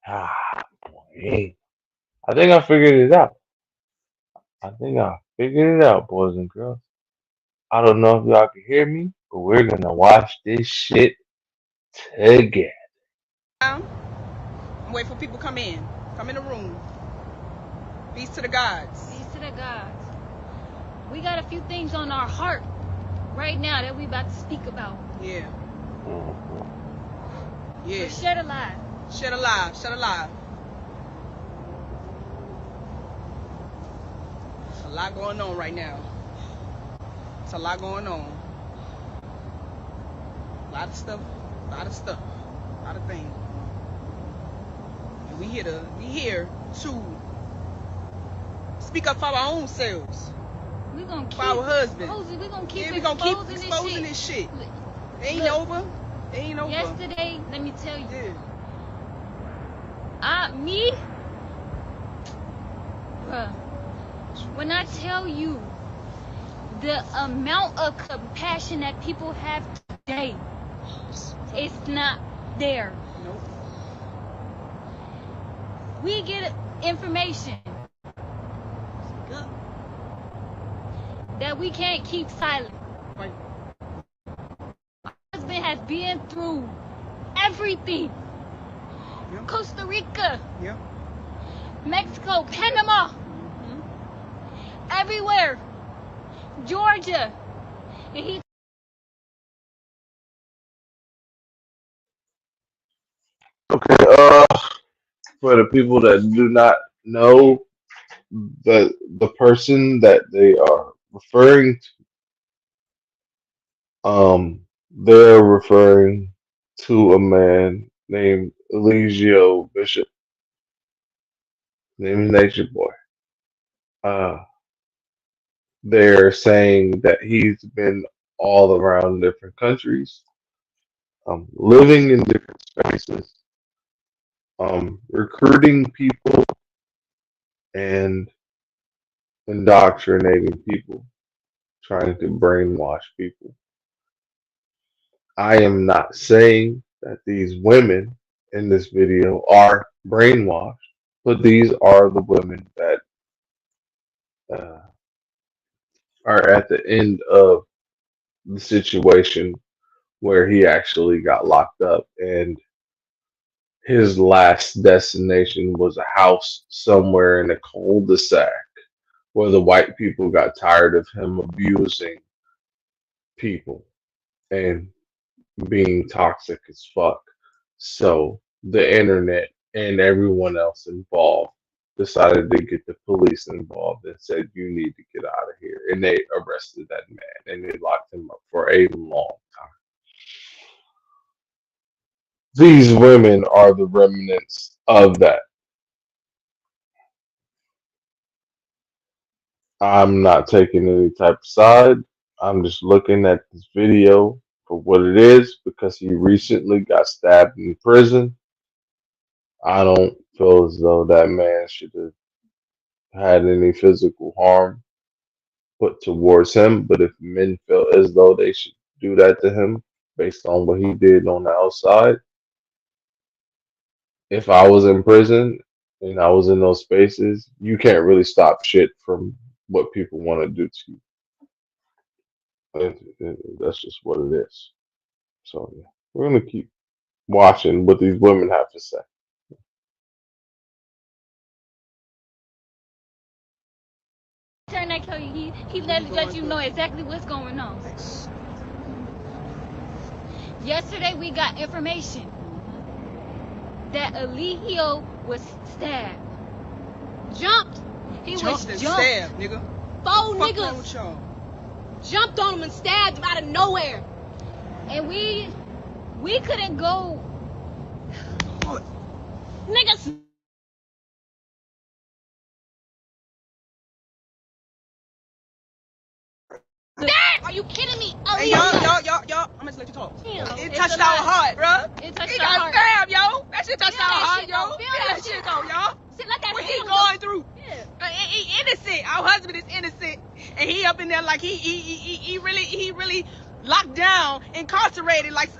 Boy. I think I figured it out. I think I figured it out, boys and girls. I don't know if y'all can hear me, but we're gonna watch this shit together. I'm waiting for people to come in. Come in the room. Peace to the gods. Peace to the gods. We got a few things on our heart right now that we about to speak about. Yeah. Mhm. Yeah. But shed alive. Shed alive. Shed alive. There's a lot going on right now. It's a lot going on. A lot of stuff. A lot of stuff. A lot of things. And we here to speak up for our own selves. We gonna keep For our husbands. we gonna keep Yeah, we gonna keep exposing exposing this this shit. shit. It ain't Look, over. It ain't over. Yesterday, let me tell you, Yeah. bruh, when I tell you the amount of compassion that people have today, it's not there. Nope. We get information Good. that we can't keep silent. Right. My husband has been through everything. Yeah. Costa Rica, Yeah. Mexico, Panama, Mm-hmm. everywhere, Georgia, and he Okay, for the people that do not know the person that they are referring to, they're referring to a man named Eligio Bishop, named Nature Boy. Uh, they're saying that he's been all around different countries, living in different spaces, recruiting people and indoctrinating people, trying to brainwash people. I am not saying that these women in this video are brainwashed, but these are the women that uh, are at the end of the situation where he actually got locked up and his last destination was a house somewhere in a cul-de-sac where the white people got tired of him abusing people and being toxic as fuck. So the internet and everyone else involved decided to get the police involved and said, "You need to get out of here." And they arrested that man and they locked him up for a long time. These women are the remnants of that. I'm not taking any type of side. I'm just looking at this video for what it is because he recently got stabbed in prison. I don't feel as though that man should have had any physical harm put towards him, but if men feel as though they should do that to him based on what he did on the outside, if I was in prison and I was in those spaces, you can't really stop shit from what people want to do to you. That's just what it is. So yeah, we're gonna keep watching what these women have to say. turn that tell you he What he let going you through? know exactly what's going on. Yesterday we got information that Eligio was stabbed. Jumped. He Jumped was and jumped. stabbed, nigga. Four Fuck wrong niggas with y'all? jumped on him and stabbed him out of nowhere. And we couldn't go. What? Niggas. Are you kidding me? Hey, y'all. I'm gonna let you talk. Damn, It it's touched a our lot. heart, bruh. It touched He our got heart. stabbed, yo. That shit touched Feel our that heart, shit, yo. though. Feel that shit, though, y'all. Shit, let that What sit he on going the- through? Yeah. He innocent. Our husband is innocent, and he up in there like he really locked down, incarcerated, like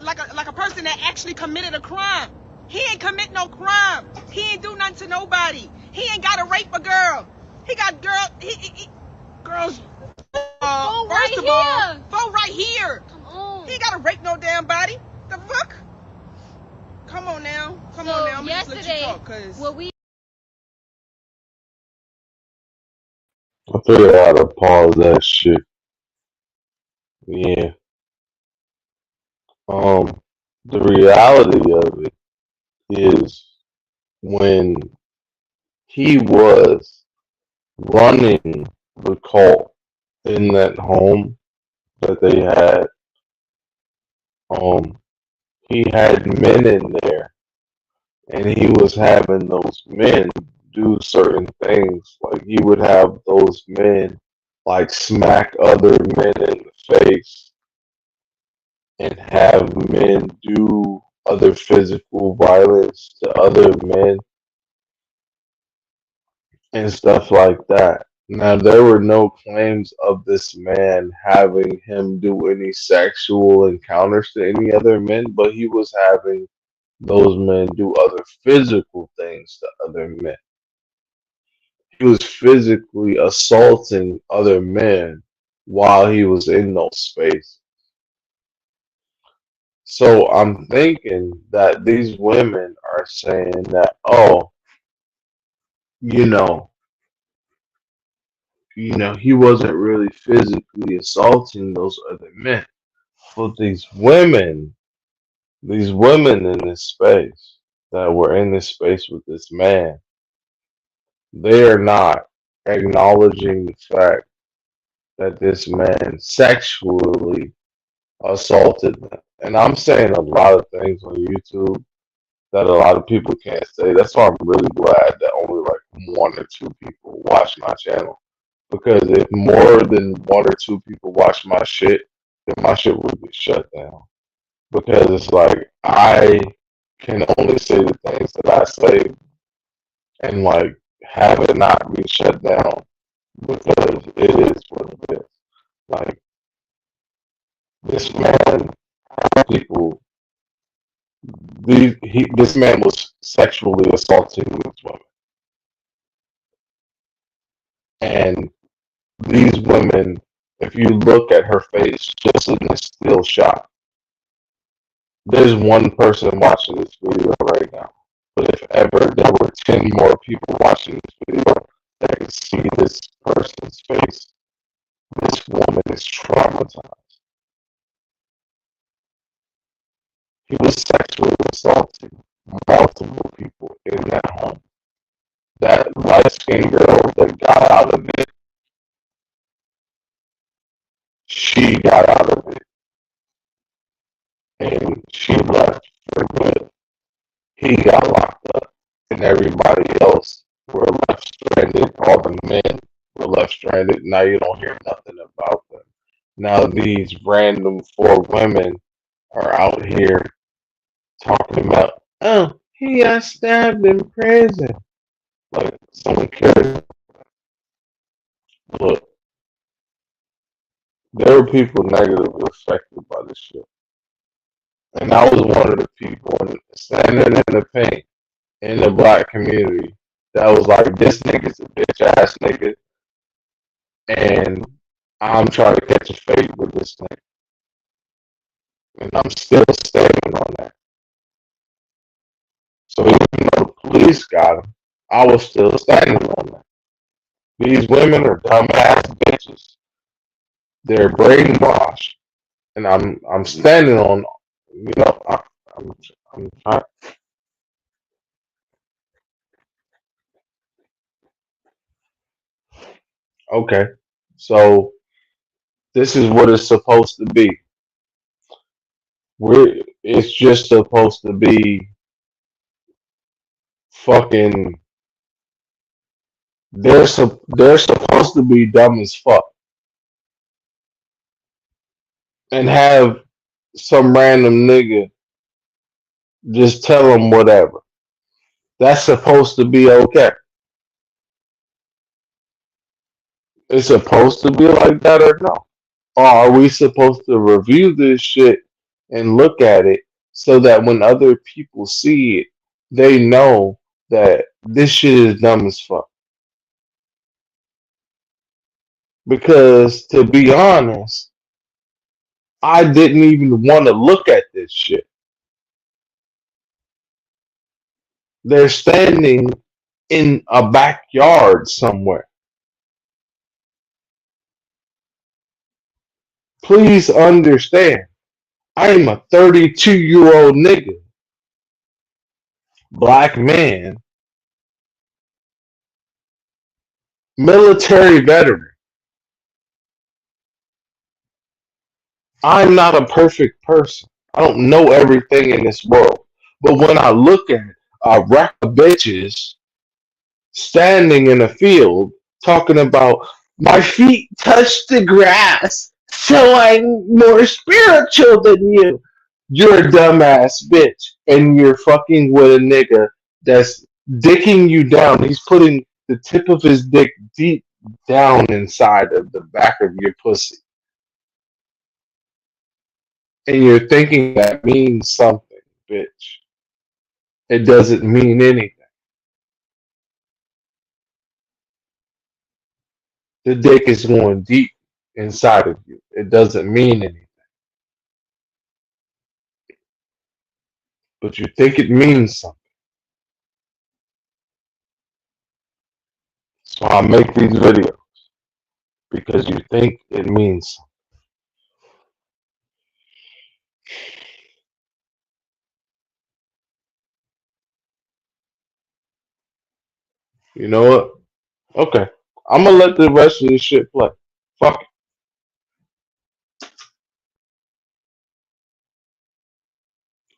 a person that actually committed a crime. He ain't commit no crime. He ain't do nothing to nobody. He ain't got to rape a girl. He got girls. Phone First right of all, here. phone right here. Come on. He ain't got to rape no damn body. The fuck? Come on now. Come on now. I'm gonna just let you talk, cause what we I figured out how to pause that shit. Yeah. Um, the reality of it is when he was running the cult in that home that they had, um, he had men in there and he was having those men do certain things. Like he would have those men like smack other men in the face and have men do other physical violence to other men and stuff like that. Now, there were no claims of this man having him do any sexual encounters to any other men, but he was having those men do other physical things to other men. He was physically assaulting other men while he was in those spaces. So I'm thinking that these women are saying that, oh, you know, he wasn't really physically assaulting those other men. But these women in this space that were in this space with this man, they are not acknowledging the fact that this man sexually assaulted them. And I'm saying a lot of things on YouTube that a lot of people can't say. That's why I'm really glad that only like one or two people watch my channel. Because if more than one or two people watch my shit, then my shit would get shut down. Because it's like I can only say the things that I say and like have it not be shut down because it is what it is. Like this man, people, this man was sexually assaulting these women, and these women, if you look at her face just in this still shot, there's one person watching this video right now. But if ever there were 10 more people watching this video that could see this person's face, this woman is traumatized. He was sexually assaulting multiple people in that home. That light skinned girl that got out of it, she got out of it and she left for good. He got locked up and everybody else were left stranded. All the men were left stranded. Now you don't hear nothing about them. Now these random four women are out here talking about, oh, he got stabbed in prison. Like someone cares. Look, there were people negatively affected by this shit. And I was one of the people standing in the paint in the black community that was like, this nigga's a bitch ass nigga, and I'm trying to catch a fade with this nigga. And I'm still standing on that. So even though the police got him, I was still standing on that. These women are dumbass bitches. They're brainwashed, and I'm standing on. I'm trying. Okay, so this is what it's supposed to be. It's just supposed to be fucking. They're supposed to be dumb as fuck and have some random nigga just tell them whatever. That's supposed to be okay. It's supposed to be like that or no? Or are we supposed to review this shit and look at it so that when other people see it, they know that this shit is dumb as fuck. Because to be honest, I didn't even want to look at this shit. They're standing in a backyard somewhere. Please understand, I am a 32-year-old nigga, black man, military veteran. I'm not a perfect person. I don't know everything in this world. But when I look at a rack of bitches standing in a field talking about my feet touch the grass, so I'm more spiritual than you. You're a dumbass bitch, and you're fucking with a nigga that's dicking you down. He's putting the tip of his dick deep down inside of the back of your pussy. And you're thinking that means something, bitch. It doesn't mean anything. The dick is going deep inside of you. It doesn't mean anything. But you think it means something. So I make these videos because you think it means something. You know what? Okay. I'm gonna let the rest of this shit play. Fuck it.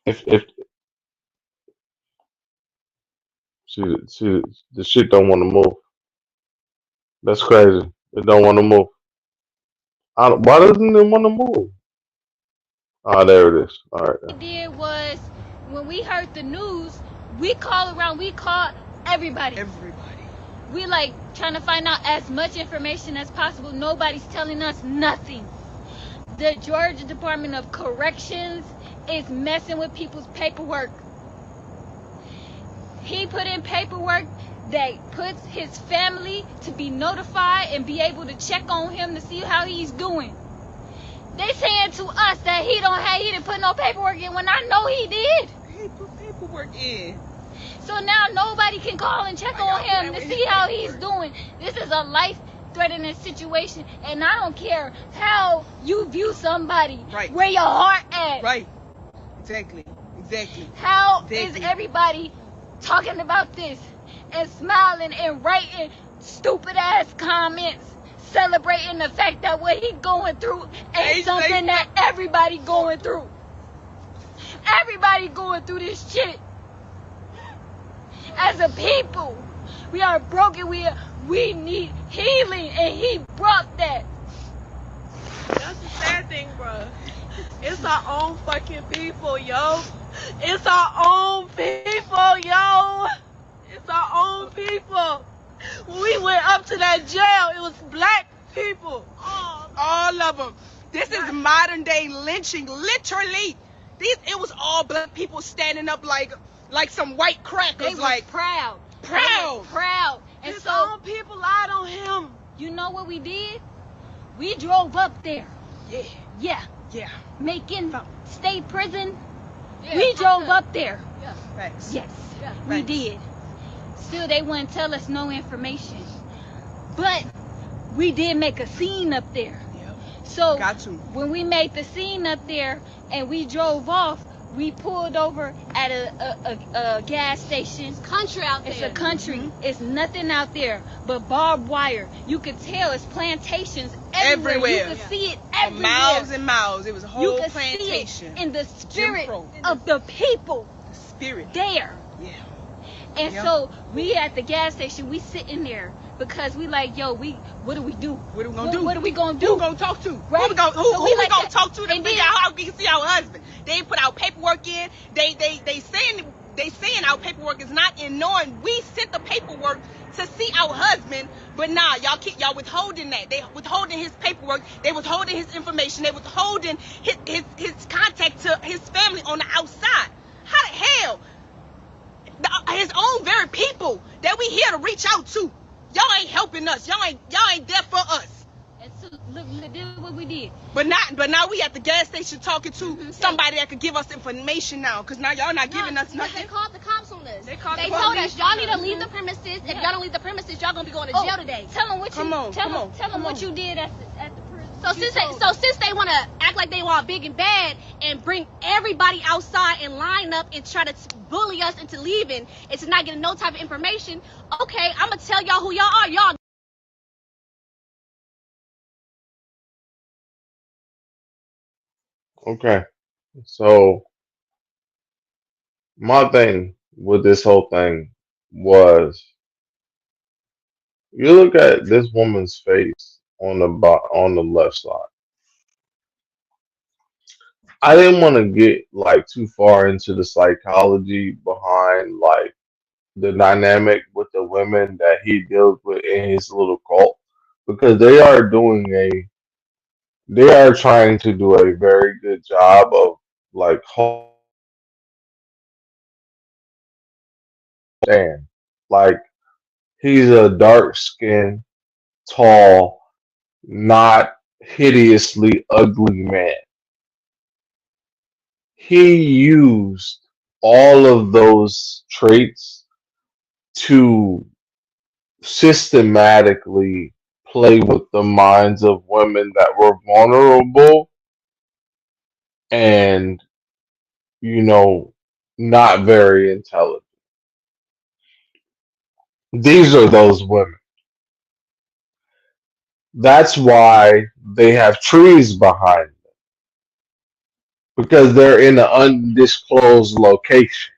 If see the shit don't want to move. That's crazy. It don't want to move. Why doesn't it want to move? Ah, there it is. All right. What we did was, when we heard the news, we called around, we called everybody. We like trying to find out as much information as possible. Nobody's telling us nothing. The Georgia Department of Corrections is messing with people's paperwork. He put in paperwork that puts his family to be notified and be able to check on him to see how he's doing. They saying to us that he didn't put no paperwork in when I know he did. He put paperwork in. So now nobody can call and check on him to see how he's doing. This is a life-threatening situation, and I don't care how you view somebody. Right. Where your heart at? Right. Exactly. How is everybody talking about this and smiling and writing stupid-ass comments, celebrating the fact that what he going through ain't something that everybody going through? Everybody going through this shit. As a people, we are broken. We need healing, and he brought that. That's the sad thing, bro. It's our own fucking people, yo. It's our own people, yo. It's our own people. When we went up to that jail, it was black people. All of them. This is modern day lynching, literally. It was all black people standing up like some white crackers. They was like proud. And His so own people lied on him. you know what we did? We drove up there. Yeah. Macon State Prison. We drove up there. Facts. Yes, we did. Still, they wouldn't tell us no information. But we did make a scene up there. So Got to. when we made the scene up there and we drove off, we pulled over at a gas station. It's country out there. It's a country. It's nothing out there but barbed wire. You could tell it's plantations everywhere. You could see it For everywhere. miles and miles. It was a You whole could plantation. see it in the spirit Jim Crow. of the people Spirit. there. Yeah. And Yeah. so we at the gas station, we sitting there because we like, yo, what do we do? What are we gonna do? What are we gonna do? Who we gonna talk to? Right. Who we gonna So we like gonna that. talk to to And figure then- out how we can see our husband? They put our paperwork in. They saying our paperwork is not in, knowing we sent the paperwork to see our husband, but nah, y'all withholding that. They withholding his paperwork. They withholding his information. They withholding his contact to his family on the outside. How the hell? his own very people that we here to reach out to. Y'all ain't helping us. Y'all ain't there for us. And so, look, this is what we did. But now we at the gas station talking to So- somebody that could give us information now. Cause now y'all not giving us They nothing. called the cops on us. They called They the told police. us y'all need to leave the premises. If y'all don't leave the premises, y'all gonna be going to jail today. Tell them what Come you on, tell come them. on, Tell them come what on. you did at the prison. Since they want to act like they want big and bad and bring everybody outside and line up and try to bully us into leaving and to not getting no type of information, okay, I'm gonna tell y'all who y'all are. Y'all Okay. So my thing with this whole thing was you look at this woman's face on on the left side. I didn't want to get like too far into the psychology behind like the dynamic with the women that he deals with in his little cult because they are trying to do a very good job of like stand. Like he's a dark skinned, tall, not hideously ugly man. He used all of those traits to systematically play with the minds of women that were vulnerable and, you know, not very intelligent. These are those women. That's why they have trees behind them because they're in an undisclosed location.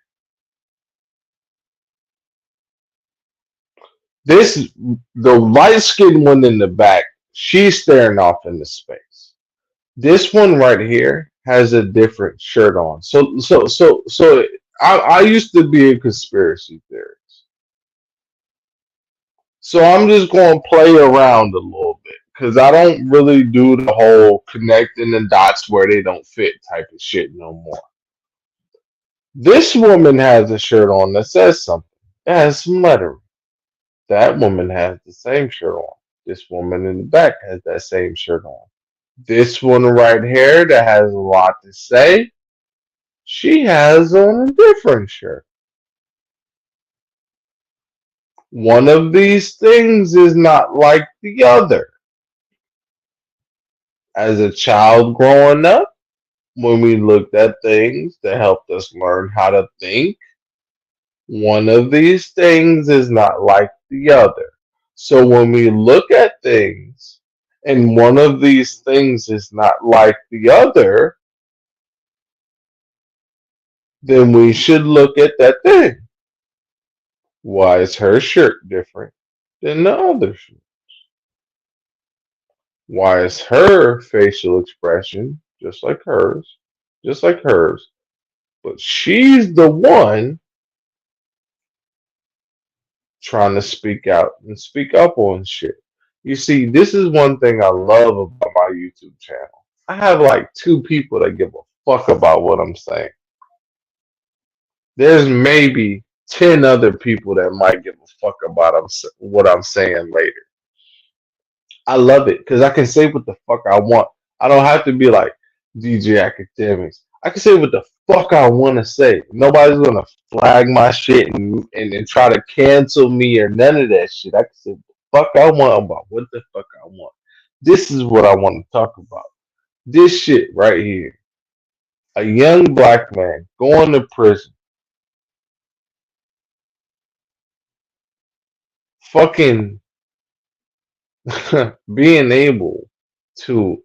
This the light skinned one in the back, she's staring off into space. This one right here has a different shirt on. So I used to be a conspiracy theorist. So I'm just going to play around a little bit because I don't really do the whole connecting the dots where they don't fit type of shit no more. This woman has a shirt on that says something. It has some lettering. That woman has the same shirt on. This woman in the back has that same shirt on. This one right here that has a lot to say, she has on a different shirt. One of these things is not like the other. As a child growing up, when we looked at things that helped us learn how to think, one of these things is not like the other. So when we look at things and one of these things is not like the other, then we should look at that thing. Why is her shirt different than the other shirt? Why is her facial expression just like hers, but she's the one trying to speak out and speak up on shit. You see, this is one thing I love about my YouTube channel. I have like two people that give a fuck about what I'm saying. There's maybe 10 other people that might give a fuck about what I'm saying later. I love it because I can say what the fuck I want. I don't have to be like DJ Academics. I can say what the fuck I want to say. Nobody's gonna flag my shit and try to cancel me or none of that shit. I can say what the fuck I want about what the fuck I want. This is what I want to talk about. This shit right here. A young black man going to prison, fucking being able to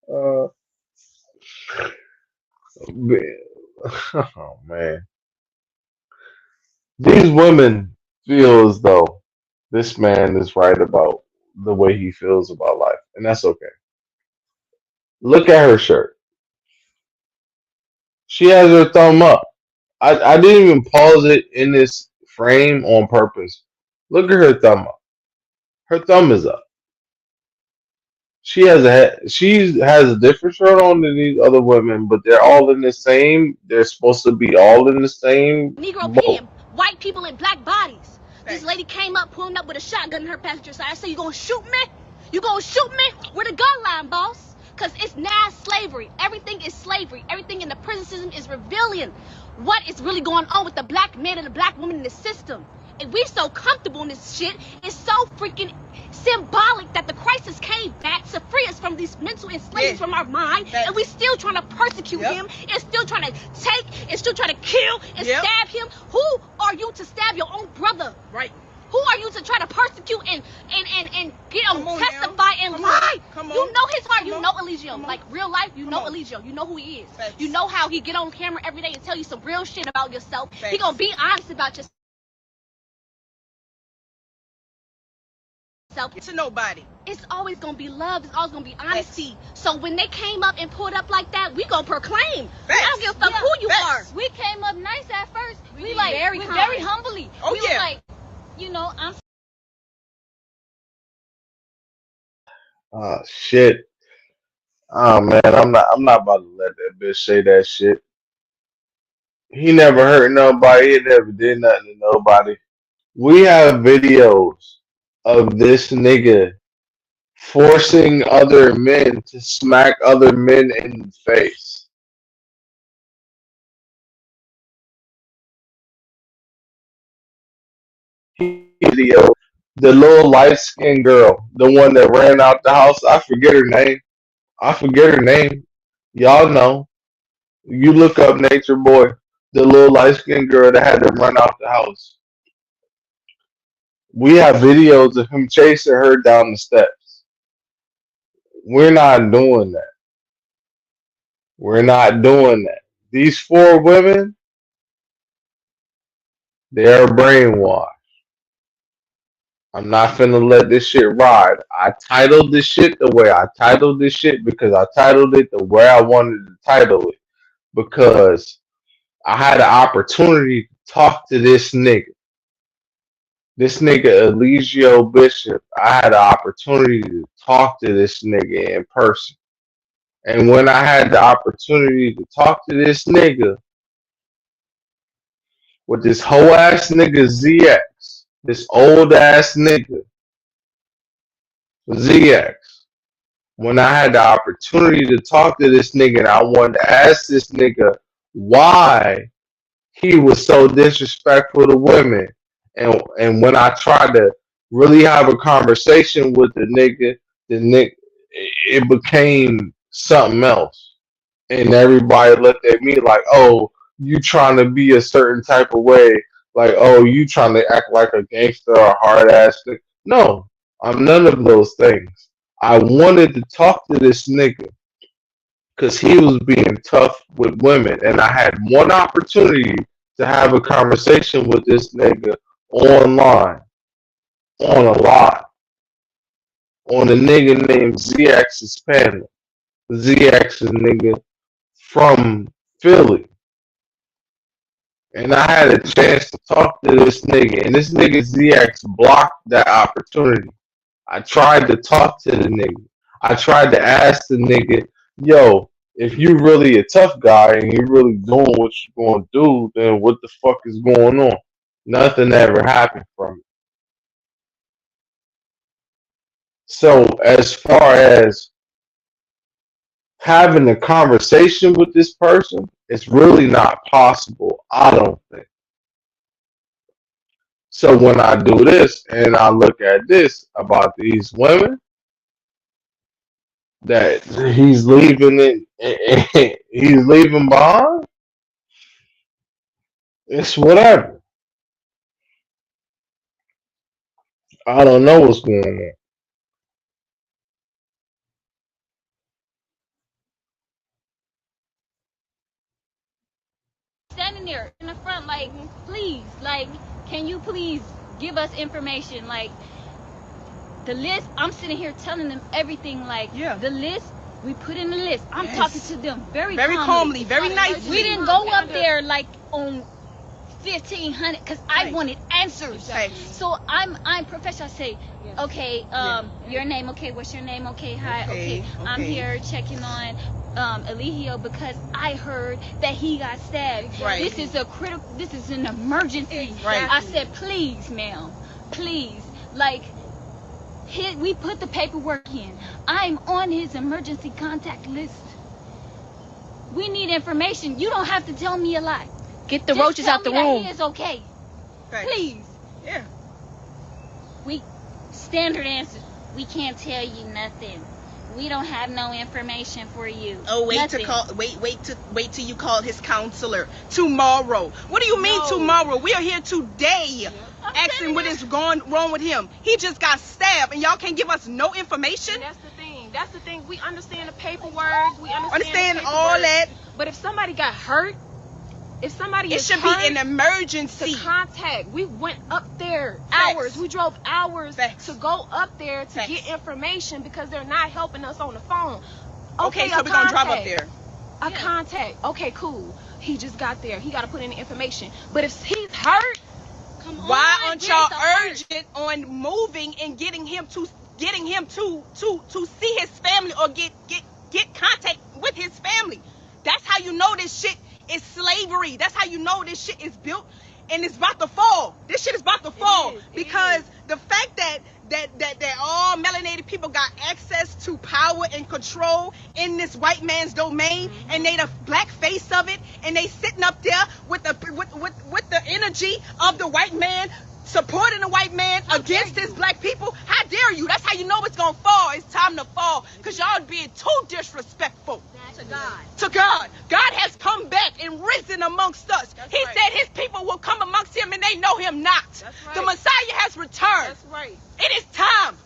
uh, oh man. These women feel as though this man is right about the way he feels about life, and that's okay. Look at her shirt. She has her thumb up. I didn't even pause it in this frame on purpose. Look at her thumb up. Her thumb is up. She has a different shirt on than these other women, but they're all in the same. They're supposed to be all in the same Negro P boat. and white people in black bodies. This Thanks. lady came up, pulling up with a shotgun in her passenger side. I said, you gonna shoot me? You gonna shoot me? Where the gun line, boss? Because it's now slavery. Everything is slavery. Everything in the prison system is revealing what is really going on with the black man and the black woman in the system. And we so comfortable in this shit. It's so freaking symbolic that the crisis came back to free us from these mental enslavements from our mind, and we still trying to persecute him, and still trying to take, and still trying to kill and stab him. Who are you to stab your own brother? Right. Who are you to try to persecute and get him testify and lie? Come on. You know his heart. You on. know Elysium. Like real life, you Come know on. Elysium. You know who he is. Facts. You know how he get on camera every day and tell you some real shit about yourself. Facts. He gonna be honest about yourself. To nobody. It's always gonna be love. It's always gonna be honesty. So when they came up and pulled up like that, we gonna proclaim. I don't give a fuck who you are. We came up nice at first. We very we kind. very humbly. Oh, we was yeah. like, you know, I'm Oh shit. Oh man, I'm not about to let that bitch say that shit. He never hurt nobody. He never did nothing to nobody. We have videos of this nigga forcing other men to smack other men in the face. Video, the little light skinned girl, the one that ran out the house. I forget her name. I forget her name. Y'all know. You look up Nature Boy, the little light skinned girl that had to run out the house. We have videos of him chasing her down the steps. We're not doing that. We're not doing that. These four women, they're brainwashed. I'm not finna let this shit ride. I titled this shit the way I titled this shit because I titled it the way I wanted to title it. Because I had an opportunity to talk to this nigga. This nigga Eligio Bishop. I had an opportunity to talk to this nigga in person. And when I had the opportunity to talk to this nigga with this whole ass nigga ZX, this old ass nigga ZX, when I had the opportunity to talk to this nigga and I wanted to ask this nigga why he was so disrespectful to women, and when I tried to really have a conversation with the nigga, it became something else. And everybody looked at me like, oh, you trying to be a certain type of way, like, oh, you trying to act like a gangster or hard ass nigga. No, I'm none of those things. I wanted to talk to this nigga because he was being tough with women, and I had one opportunity to have a conversation with this nigga online, on a live, on a nigga named ZX's panel. ZX's nigga from Philly. And I had a chance to talk to this nigga, and this nigga ZX blocked that opportunity. I tried to talk to the nigga. I tried to ask the nigga, yo, if you really a tough guy and you really doing what you're gonna do, then what the fuck is going on? Nothing ever happened from it. So as far as having a conversation with this person, it's really not possible, I don't think. So when I do this and I look at this about these women that he's leaving he's leaving behind, it's whatever. I don't know what's going on. standing there in the front, like, please, like, can you please give us information? Like, the list, I'm sitting here telling them everything, like, the list, we put in the list. I'm talking to them very calmly, very nicely. We didn't go up there, like, on 1,500 because I Right. wanted answers. Exactly. So I'm professional. I say, Yes. okay, Yeah. your name, okay, what's your name? Okay, hi, Okay, okay. I'm okay. here checking on Eligio because I heard that he got stabbed. Right. This is a critical. This is an emergency. Right. I said, please, ma'am, please, like. We put the paperwork in. I'm on his emergency contact list. We need information. You don't have to tell me a lot. Get the Just roaches tell out the me that room. he is okay. Facts. Please. Yeah. We standard answer. We can't tell you nothing. We don't have no information for you. Oh, wait Nothing. to call. Wait till you call his counselor tomorrow. What do you mean No. tomorrow? We are here today, I'm asking telling what you. is going wrong with him. He just got stabbed, and y'all can't give us no information. And that's the thing. That's the thing. We understand the paperwork. We Understand the all paperwork. that. But if somebody got hurt, if somebody It is should hurt, be an emergency. to contact. We went up there Facts. hours. We drove hours Facts. to go up there to Facts. get information because they're not helping us on the phone. Okay, so a we're gonna drive up contact. there. A contact. Okay, cool. He just got there. He got to put in the information. But if he's hurt, Come on, Why aren't y'all where's the hurt? urgent on moving and getting him to see his family or get contact with his family? That's how you know this shit is slavery. That's how you know this shit is built and it's about to fall. This shit is about to fall is, it because is. the fact that all melanated people got access to power and control in this white man's domain, and they the black face of it, and they sitting up there with the energy of the white man, supporting the white man against his black people. How dare you? That's how you know it's gonna fall. It's time to fall because y'all being too disrespectful To God. to God. God has come back and risen amongst us. That's He right. said his people will come amongst him and they know him not. That's right. The Messiah has returned. that's right. It is time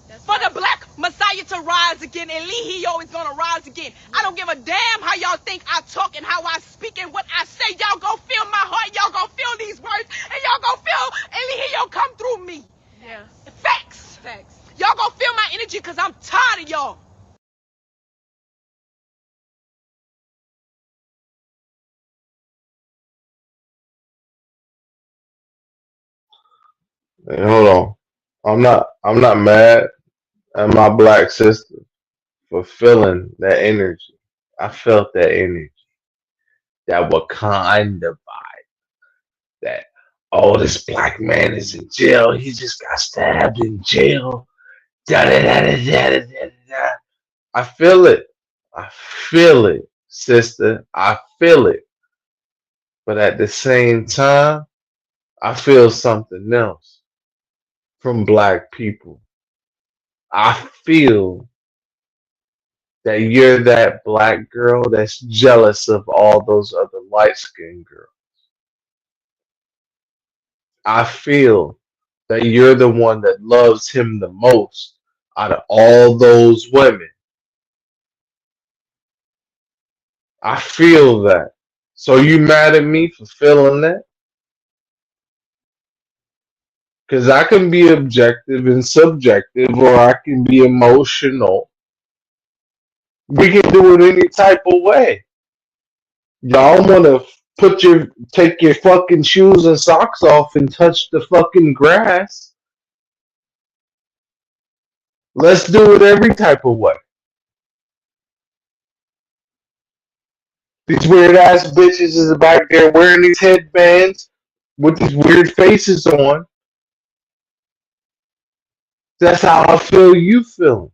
That's for right. the black Messiah to rise again. Eligio is going to rise again. I don't give a damn how y'all think I talk and how I speak and what I say. Y'all gonna feel my heart. Y'all gonna feel these words. And y'all gonna feel Eligio come through me. Yeah. Facts. Facts. Y'all gonna feel my energy because I'm tired of y'all. And hold on. I'm not mad at my black sister for feeling that energy. I felt that energy. That Wakanda vibe. That oh, this black man is in jail. He just got stabbed in jail. Da da da da da da da. Da. I feel it. I feel it, sister. I feel it. But at the same time, I feel something else from black people. I feel that you're that black girl that's jealous of all those other light skinned girls. I feel that you're the one that loves him the most out of all those women. I feel that. So you mad at me for feeling that? Because I can be objective and subjective, or I can be emotional. We can do it any type of way. Y'all want to take your fucking shoes and socks off and touch the fucking grass? Let's do it every type of way. These weird ass bitches is back there wearing these headbands with these weird faces on. That's how I feel you feeling.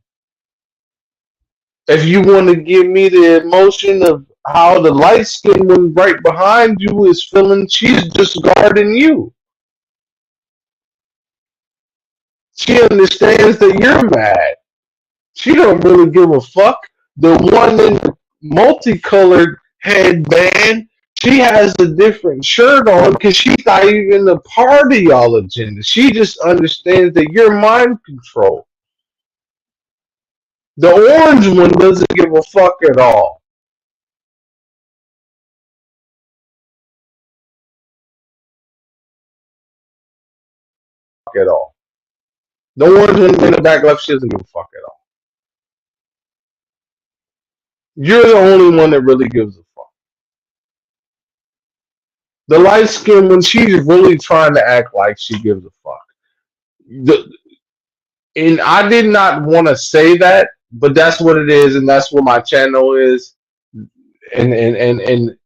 If you want to give me the emotion of how the light skinned one right behind you is feeling, she's just guarding you. She understands that you're mad. She don't really give a fuck. The one in the multicolored headband, she has a different shirt on because she's not even a part of y'all agenda. She just understands that you're mind control. The orange one doesn't give a fuck at all. At all. The orange one in the back left, she doesn't give a fuck at all. You're the only one that really gives a fuck. The light skin when she's really trying to act like she gives a fuck. The, and I did not want to say that, but that's what it is, and that's what my channel is, and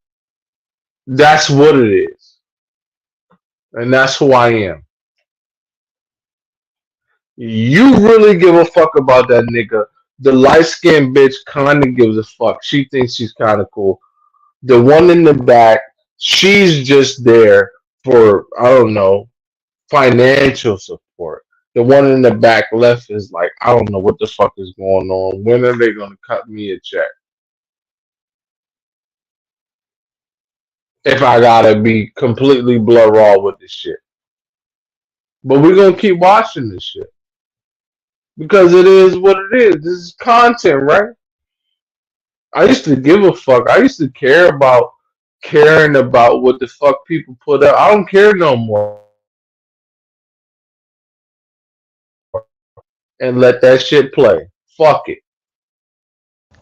that's what it is, and that's who I am. You really give a fuck about that nigga. The light skinned bitch kind of gives a fuck. She thinks she's kind of cool. The one in the back, she's just there for, I don't know, financial support. The one in the back left is like, I don't know what the fuck is going on. When are they gonna cut me a check? If I gotta be completely blood raw with this shit. But we're gonna keep watching this shit. Because it is what it is. This is content, right? I used to give a fuck. I used to caring about what the fuck people put up. I don't care no more. And let that shit play. Fuck it.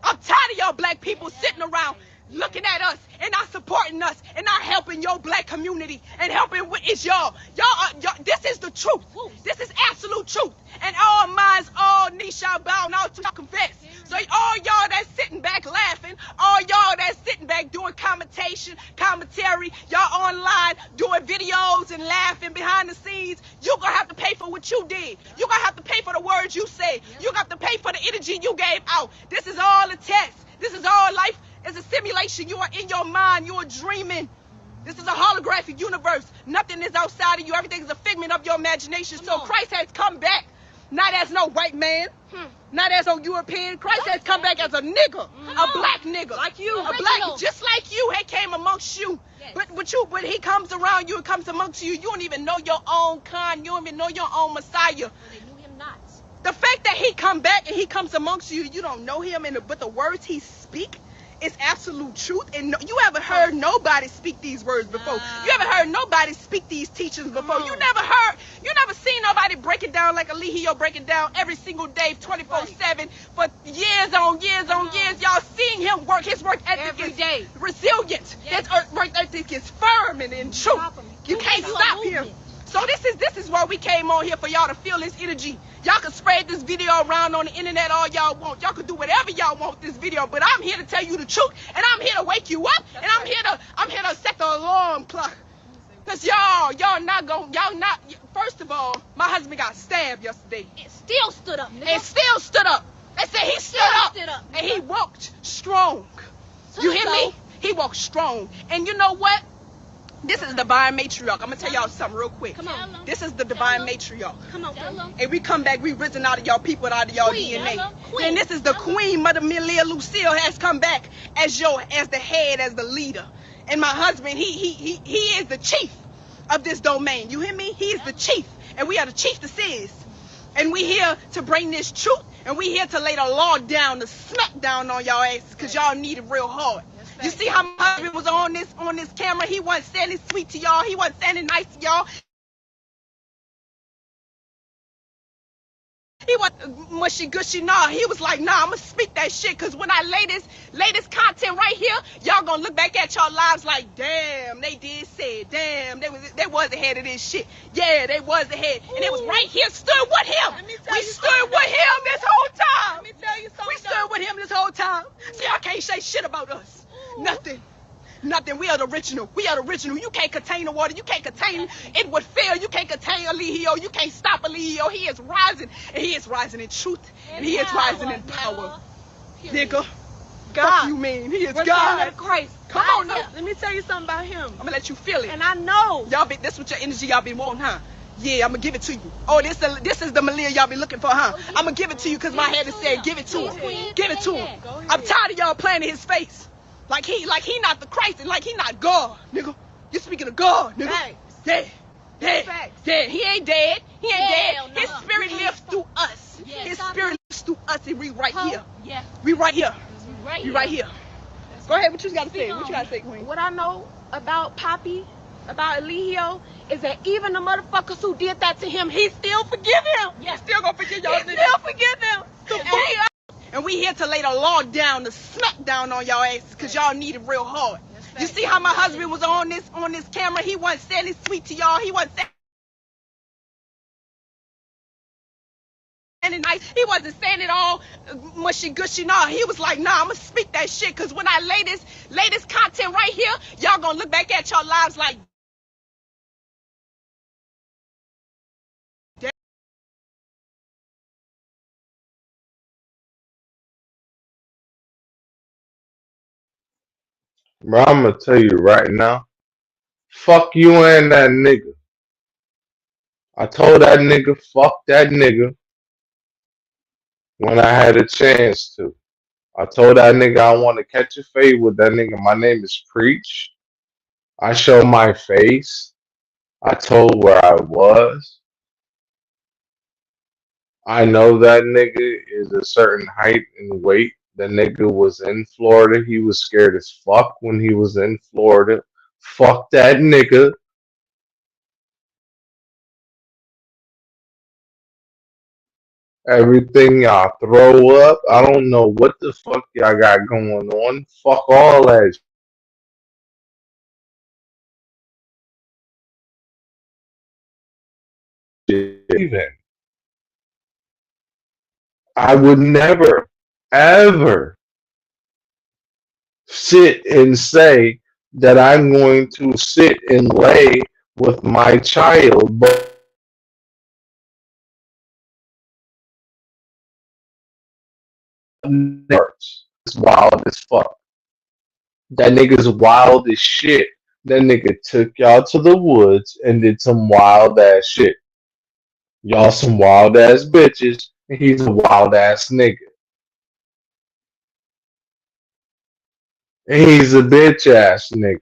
I'm tired of y'all black people sitting around looking at us and not supporting us and not helping your black community and helping with it's y'all. Y'all, this is the truth. This is absolute truth. And all minds, all knees shall bow and all tongues shall confess. So all y'all that's sitting back laughing, all y'all that's sitting back doing commentary, y'all online doing videos and laughing behind the scenes, you gonna have to pay for what you did. You gonna have to pay for the words you said. You got to pay for the energy you gave out. This is all a test. This is all life. It's a simulation. You are in your mind. You are dreaming. This is a holographic universe. Nothing is outside of you. Everything is a figment of your imagination. So Christ has come back, not as no white man, not as no European. Christ has come back as a nigga, a black nigga, like you, a black, just like you. He came amongst you. But he comes around you and comes amongst you. You don't even know your own kind. You don't even know your own Messiah. They knew him not. The fact that he come back and he comes amongst you, you don't know him, but the words he speak is absolute truth. And you haven't heard nobody speak these words before. You haven't heard nobody speak these teachings before. You never seen nobody break it down like Alihio break it down every single day, 24/7 for years on years on years. Y'all seeing him work. His work ethic is resilient. His work ethic is firm and in truth. You can't stop him. So this is why we came on here, for y'all to feel this energy. Y'all can spread this video around on the internet all y'all want. Y'all can do whatever y'all want with this video, but I'm here to tell you the truth, and I'm here to wake you up, and I'm here to set the alarm clock. Cause y'all not. First of all, my husband got stabbed yesterday. It still stood up, nigga. And still stood up. They said he stood up, and he walked strong. You hear me? He walked strong. And you know what? This is divine matriarch. I'm gonna tell y'all something real quick. Come on. This is the divine matriarch. Come on. And we come back, we risen out of y'all people and out of y'all DNA. And this is the queen, Mother Melia Lucille has come back as the head, as the leader. And my husband, he is the chief of this domain. You hear me? He is the chief. And we are the chiefesses. And we here to bring this truth. And we here to lay the law down, the smack down on y'all asses, because y'all need it real hard. You see how my husband was on this camera? He wasn't standing sweet to y'all. He wasn't standing nice to y'all. He wasn't mushy gushy. Nah, he was like, nah, I'm gonna speak that shit, because when I lay this content right here, y'all gonna look back at y'all lives like, damn, they did say it. Damn, they was ahead of this shit. Yeah, they was ahead. And it was right here, stood with him. We stood with him this whole time. Let me tell you something. We stood with him this whole time. See, y'all can't say shit about us. Nothing. We are the original. You can't contain the water. You can't contain it would fail. You can't contain Alihio. You can't stop Alihio. He is rising. And he is rising in truth. And he is rising in power. Nigga. God. Fuck you mean? He is God. Christ. Come on now. Let me tell you something about him. I'm gonna let you feel it. And I know. Y'all be this with your energy y'all been wanting, huh? Yeah, I'm gonna give it to you. Oh, this is the Malia y'all be looking for, huh? I'm gonna give it to you because my head is said, give it to him. Give it to him. I'm tired of y'all playing in his face. Like he not the Christ and like he not God, nigga. You speaking of God, nigga. Facts. Yeah. He ain't dead. He ain't dead. His spirit lives through us. His spirit lives through us, and we right here. Yeah. We right here. We right here. Go ahead. What you got to say? What you got to say, Queen? What I know about Poppy, about Alihio, is that even the motherfuckers who did that to him, he still forgive him. Yeah. Still gonna forgive y'all. He still forgive them. And we here to lay the law down, the smack down on y'all asses, because y'all need it real hard. You see how my husband was on this camera? He wasn't saying it sweet to y'all. He wasn't saying it nice. He wasn't saying it all mushy gushy. No, he was like, nah, I'm gonna speak that shit. Cause when I lay this content right here, y'all gonna look back at y'all lives like, Bro, I'm gonna tell you right now. Fuck you and that nigga. I told that nigga, fuck that nigga when I had a chance to. I told that nigga I want to catch a fade with that nigga. My name is Preach. I show my face. I told where I was. I know that nigga is a certain height and weight. The nigga was in Florida. He was scared as fuck when he was in Florida. Fuck that nigga. Everything y'all throw up. I don't know what the fuck y'all got going on. Fuck all that shit. Even. I would never, ever sit and say that I'm going to sit and lay with my child, but it's wild as fuck. That nigga's wild as shit. That nigga took y'all to the woods and did some wild ass shit. Y'all some wild ass bitches, and he's a wild ass nigga. And he's a bitch ass nigga.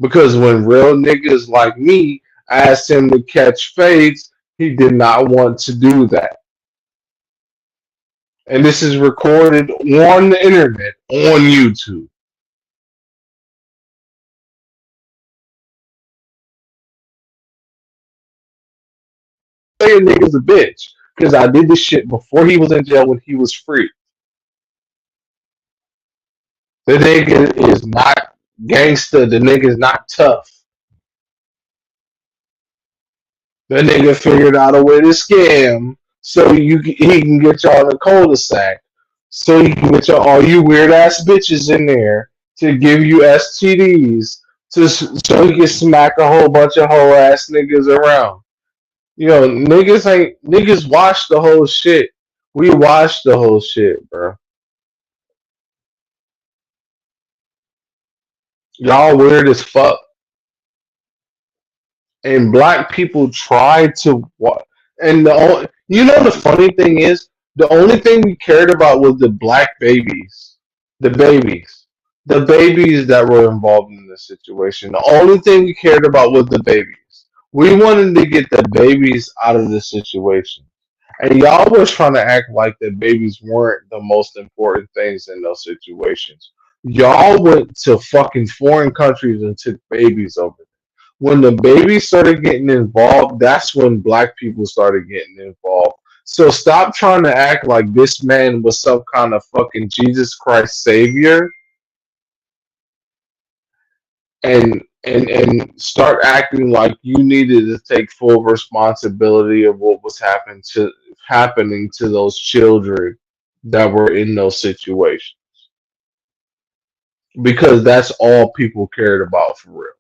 Because when real niggas like me asked him to catch fades, he did not want to do that. And this is recorded on the internet, on YouTube. Say a nigga's a bitch. Because I did this shit before he was in jail when he was free. The nigga is not gangster. The nigga is not tough. The nigga figured out a way to scam so he can get y'all in the cul-de-sac. So he can get y'all all you weird ass bitches in there to give you STDs so he can smack a whole bunch of whole ass niggas around. Yo, niggas watch the whole shit. We watch the whole shit, bro. Y'all weird as fuck. And black people try to watch. And the funny thing is, the only thing we cared about was the black babies, the babies, the babies that were involved in the situation. The only thing we cared about was the babies. We wanted to get the babies out of the situation. And y'all was trying to act like the babies weren't the most important things in those situations. Y'all went to fucking foreign countries and took babies over there. When the babies started getting involved, that's when black people started getting involved. So stop trying to act like this man was some kind of fucking Jesus Christ savior and start acting like you needed to take full responsibility of what was happening to those children that were in those situations. Because that's all people cared about for real.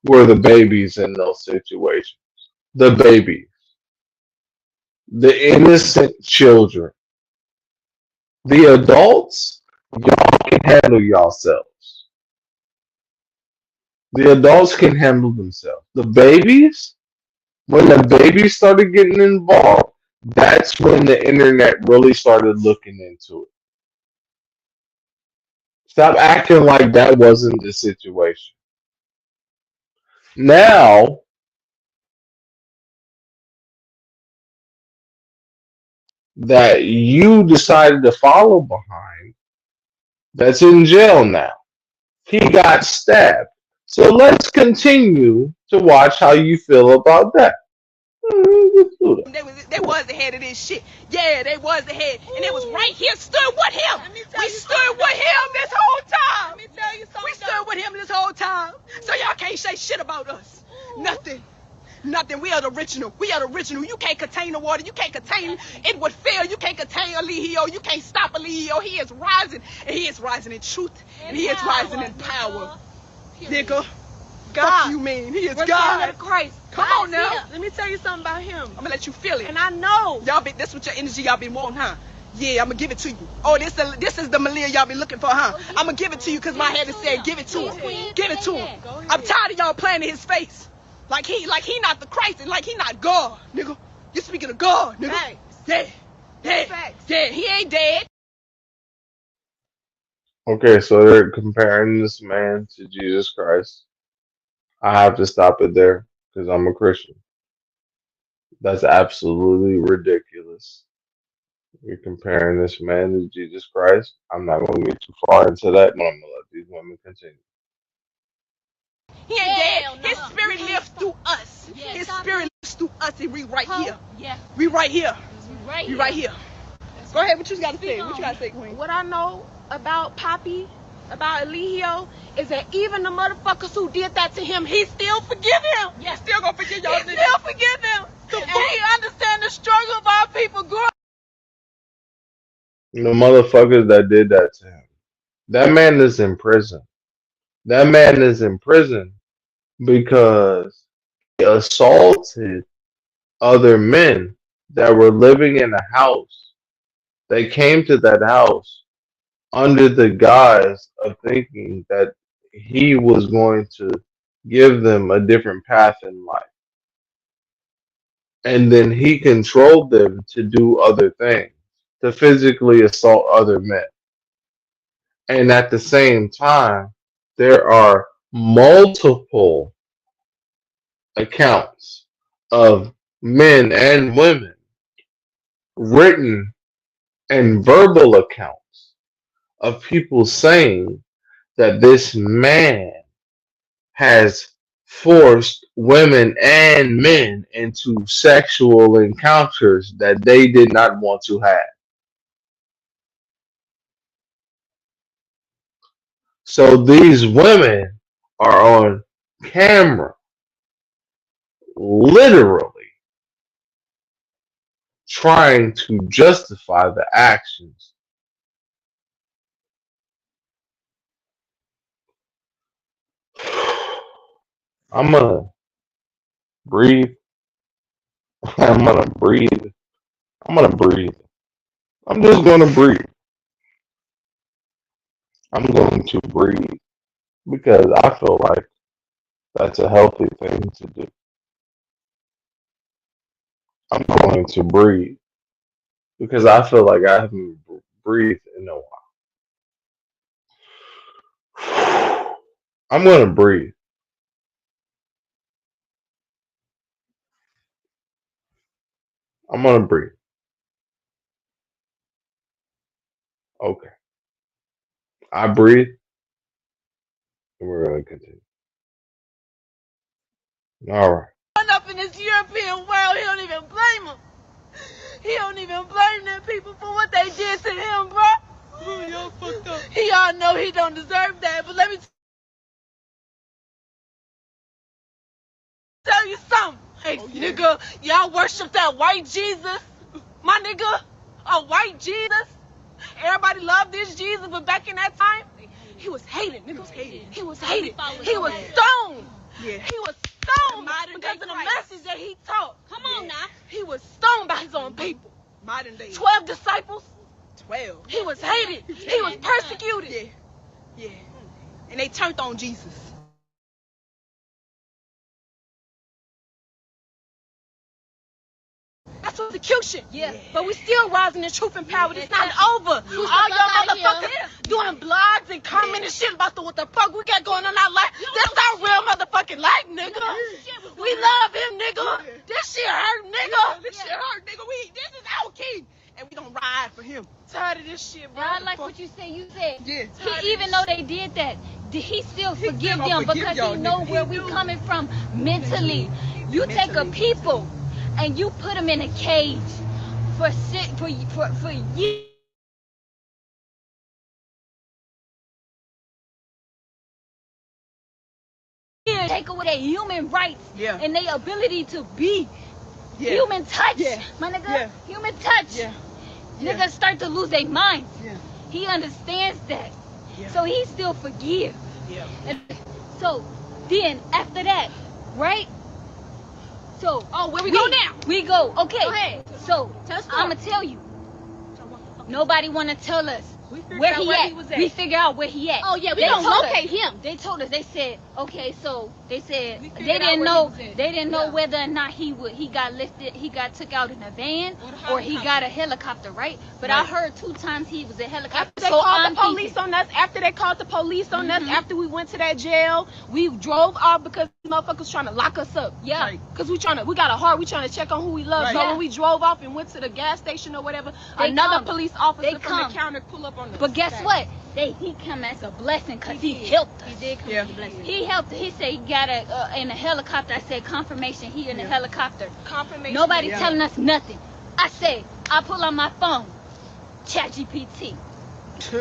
Were the babies in those situations. The babies. The innocent children. The adults, y'all can handle yourselves. The adults can handle themselves. The babies, when the babies started getting involved, that's when the internet really started looking into it. Stop acting like that wasn't the situation. Now that you decided to follow behind, that's in jail now. He got stabbed. So let's continue to watch how you feel about that. They was ahead of this shit. Yeah, they was ahead. And it was right here, stood with him. We stood with him this whole time. Let me tell you something. We stood with him say shit about us. Nothing. Nothing. We are the original. We are the original. You can't contain the water. You can't contain it would fail. You can't contain Alihio. You can't stop Alihio. He is rising. And he is rising in truth. And he is rising in power. Nigga. God. Fuck you mean? He is God. Christ. Come on now. Let me tell you something about him. I'm gonna let you feel it. And I know. Y'all been, that's what your energy y'all been wanting, huh? Yeah, I'm gonna give it to you. Oh, this is the Malia y'all been looking for, huh? I'm gonna give it to you because my head is said, give it to him. Give it to him. I'm tired of y'all playing in his face. Like he not the Christ and like he not God, nigga. You speaking of God, nigga. Facts. Yeah, he ain't dead. Okay, so they're comparing this man to Jesus Christ. I have to stop it there because I'm a Christian. That's absolutely ridiculous. You're comparing this man to Jesus Christ. I'm not going to get too far into that, but I'm going to let these women continue. He ain't dead. His spirit lives through us. His spirit lives through us, and we right here. We right here. We right here. Go ahead. What you got to say? What you got to say, Queen? What I know about Poppy, about Eligio, is that even the motherfuckers who did that to him, he still forgive him. Yeah, still gonna forgive y'all. He still forgive him. And he understand the struggle of our people growing. The motherfuckers that did that to him. That man is in prison. That man is in prison because he assaulted other men that were living in a house. They came to that house under the guise of thinking that he was going to give them a different path in life. And then he controlled them to do other things, to physically assault other men. And at the same time, there are multiple accounts of men and women, written and verbal accounts of people saying that this man has forced women and men into sexual encounters that they did not want to have. So these women are on camera, literally trying to justify the actions. I'm gonna breathe. I'm gonna breathe. I'm gonna breathe. I'm just gonna breathe. I'm going to breathe because I feel like that's a healthy thing to do. I'm going to breathe because I feel like I haven't breathed in a while. I'm going to breathe. I'm going to breathe. Okay. I breathe and we're going to continue. All right. Up in this European world, he don't even blame them. He don't even blame them people for what they did to him, bro. Oh, y'all fucked up. He all know he don't deserve that, but let me tell you something. Hey, nigga, y'all worship that white Jesus. My nigga, a white Jesus. Everybody loved this Jesus, but back in that time, he was hated, nigga. He was hated. He was stoned. Yeah. He was stoned because of the message that he taught. Come on now. He was stoned by his own people. Modern day. 12 disciples. 12. He was hated. He was persecuted. Yeah. And they turned on Jesus. That's persecution. Yeah. But we still rising in truth and power. It's not over. All y'all motherfuckers doing blogs and commenting shit about what the fuck we got going on in our life. That's our real motherfucking life, nigga. We love him, nigga. This shit hurt, nigga. This shit hurt, nigga. This is our king. And we gonna ride for him. Tired of this shit, bro. I like what you said. You said, Yeah. even though they did that, he still forgive still them gonna forgive because y'all, he know nigga. where He we do. coming from mentally. You take a people and you put them in a cage for years. take away their human rights Yeah. and their ability to be Yeah. human touch. Yeah. My nigga, Yeah. human touch. Yeah. Niggas start to lose their minds. Yeah. He understands that. Yeah. So he still forgive. Yeah. And so then after that, right? So where we go now? We go. Okay. Go ahead. So Tell us more. I'ma tell you. Nobody wanna tell us where he at. was We figure out where he at. Oh yeah, we They gonna told locate us. him. They told us. They said, okay. So they said We they figured out didn't where know. he was at. They didn't know Yeah. whether or not he got lifted. He got took out in a van Or the or he helicopter. got a helicopter, right? But I Right. heard 2 times he was a helicopter. After they So called I'm the police thinking, on us, after they called the police on us, Mhm. after we went to that jail, we drove off because these motherfuckers trying to lock us up. yeah. Right. Cause we got a heart, we trying to check on who we love. Right. So Yeah. when we drove off and went to the gas station or whatever, They another come. police officer They from come. the counter pull up on us. But guess what? He come as a blessing because he helped us. He did come Yeah. as a blessing. He helped. He said he got in a helicopter. I said confirmation. He in a Yeah. helicopter. Confirmation. Nobody Yeah. telling us nothing. I said I pull on my phone. ChatGPT.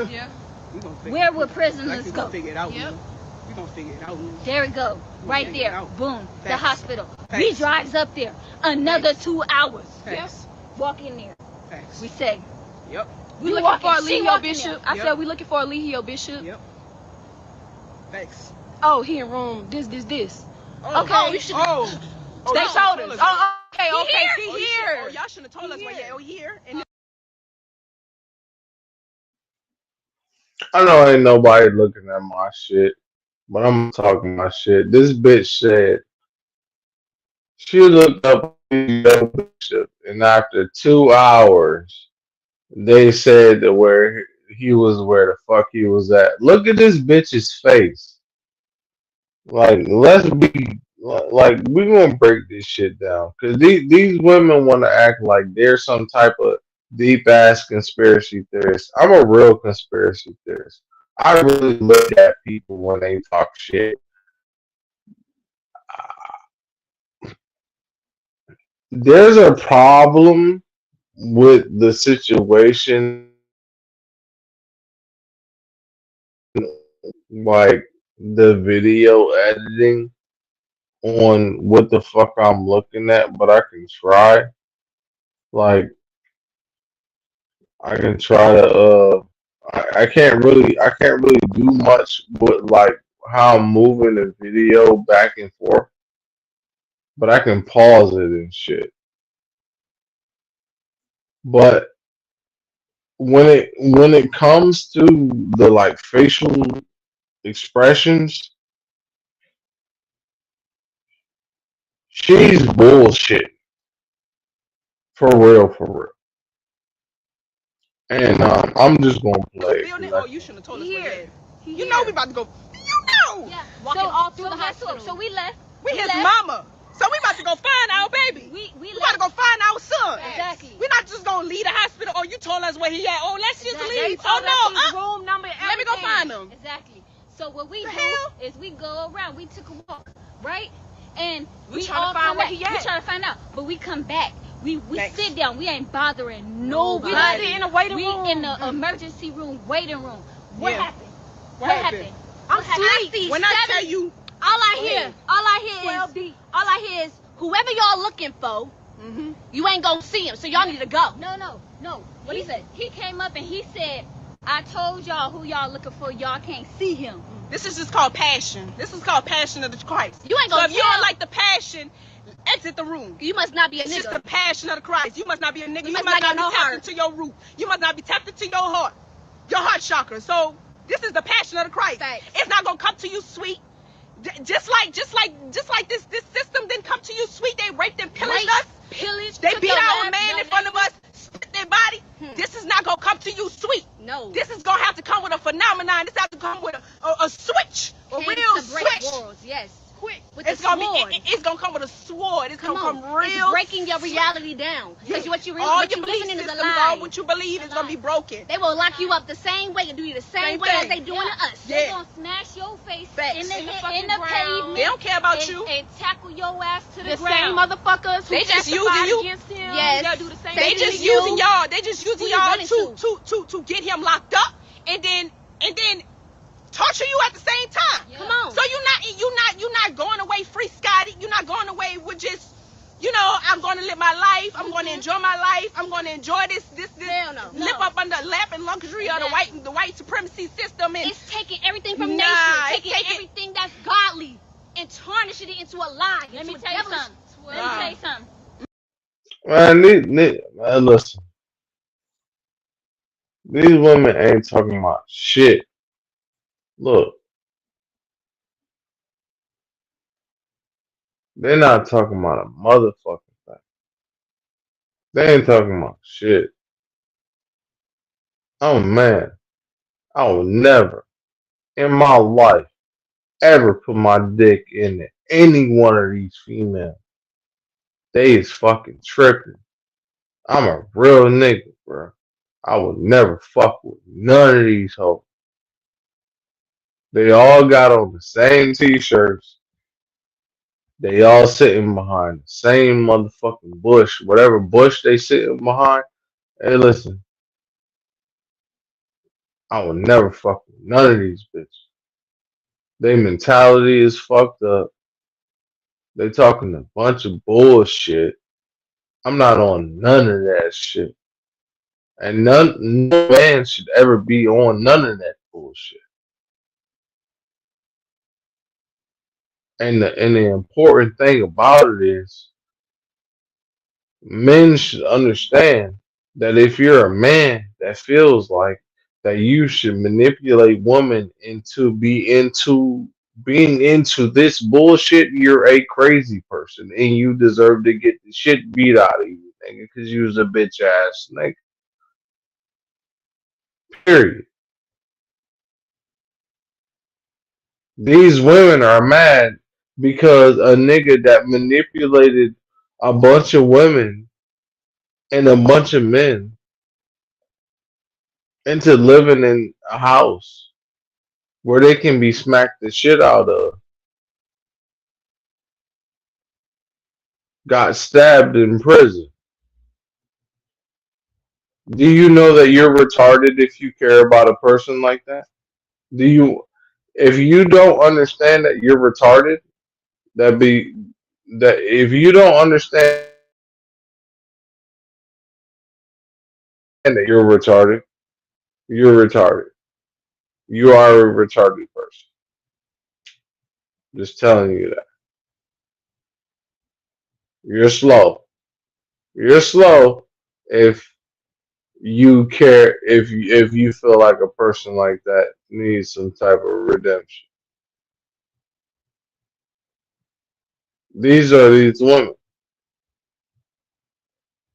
Yeah. We gonna figure Where would like prisoners we go? gonna figure it out. Yep. Man. We gonna figure it out. Man. There we go. Right figure it there. out. Boom. The Facts. hospital. Facts. We drives up there. Another 2 hours. Facts. Walk in there. Facts. We say Yep. We looking walking- for a she Lehio walking Bishop. there. I Yep. said we looking for a Lehio Bishop. Yep. Facts. Oh, he in room this. Oh, Okay. we should. Oh. They y'all told should've us. told Oh, okay, He okay. here? He Oh, you should- here. Oh, y'all should have told us. Well, yeah, here. And I know ain't nobody looking at my shit, but I'm talking my shit. This bitch said she looked up the bishop, and after 2 hours, they said that where he was, where the fuck he was at. Look at this bitch's face. Like, let's be like, we gonna break this shit down because these women want to act like they're some type of deep ass conspiracy theorist. I'm a real conspiracy theorist. I really look at people when they talk shit. There's a problem with the situation, like the video editing on what the fuck I'm looking at, but I can try. Like, I can try to I can't really do much with like how I'm moving the video back and forth, but I can pause it and shit. But when it comes to the like facial expressions, she's bullshit for real, for real. And I'm just gonna play it. 'Cause Oh, you shouldn't have told us. He Well, here. yeah. You know we about to go. You know. yeah. Walking all through the guess what? hospital. So we left. We his left. mama. So we about to go find our baby. We We about to left. go find our son. Exactly. We're not just gonna leave the hospital. Oh, you told us where he at. Oh, let's just Exactly. They leave. told us Oh his no. room number. Let me go everything. find him. Exactly. So what we The do hell? is we go around. We took a walk, right? And We we tryna all find come where back. he at. We trying to find out, but we come back. We Thanks. sit down. We ain't bothering We nobody. just sit in the waiting We room. in the emergency room, waiting room. What Yeah. happened? What happened? I'm What happened? asleep. When I tell you, All I Go hear, ahead. all I hear 12 is, deep. all I hear is, whoever y'all looking for, you ain't gonna see him, so y'all need to go. No. What he said? He came up and he said, "I told y'all who y'all looking for. Y'all can't see him." this is just called passion. This is called passion of the Christ. You ain't So gonna if you don't tell. like the passion, exit the room. You must not be a It's just the nigga. passion of the Christ. You must not be a nigga. You must must not got not be no tapped heart. into your root. You must not be tapped into your heart chakra. So this is the passion of the Christ. Facts. It's not gonna come to you sweet. Just like this system didn't come to you sweet. They raped and pillaged Raped, us. Pillage. They took beat your our land, man your in front of us, spit their body. This is not gonna come to you sweet. No. This is gonna have to come with a phenomenon. This has to come with a switch, a Came real to break switch. worlds, yes. Quick. With It's the gonna sword. be. It's gonna come with a sword. It's Come gonna on. come real. It's breaking your reality down. Because what you really, all what your you belief living in is a systems, lie. all what you believe is gonna be broken. They will lock you up the same way and do you the same Same way as thing. they doing to us. They Yeah. gonna smash your face Facts. in the In the head, fucking in the ground. pavement. They don't care about and, you. and tackle your ass to the The same ground. motherfuckers who They just testified using you. against him. Yes. They'll do the same They thing just to you. using y'all. They just using Who you y'all running to get him locked up and then torture you at the same time. Yeah. Come on. So you're not going away away free Scotty. You're not going away with just, I'm going to live my life. I'm going to enjoy my life. I'm going to enjoy this Hell no. live up under lap and luxury of the white supremacy system. And it's taking everything from nature. It's taking everything that's godly and tarnishing it into a lie. Let me tell you something. Man, man, listen. These women ain't talking about shit. Look, they're not talking about a motherfucking thing. They ain't talking about shit. Oh man, I will never in my life ever put my dick in any one of these females. They is fucking tripping. I'm a real nigga, bro. I would never fuck with none of these hoes. They all got on the same t-shirts. They all sitting behind the same motherfucking bush. Whatever bush they sitting behind. Hey, listen. I would never fuck with none of these bitches. Their mentality is fucked up. They talking a bunch of bullshit. I'm not on none of that shit. And no man should ever be on none of that bullshit. And the important thing about it is men should understand that if you're a man that feels like that you should manipulate women into being into this bullshit, you're a crazy person and you deserve to get the shit beat out of you, nigga, because you was a bitch ass nigga. Period. These women are mad because a nigga that manipulated a bunch of women and a bunch of men into living in a house where they can be smacked the shit out of, got stabbed in prison. Do you know that you're retarded if you care about a person like that? If you don't understand that you're retarded, if you don't understand that you're retarded. You are a retarded person. Just telling you that. You're slow. You're slow if you care if you feel like a person like that needs some type of redemption. These are these women.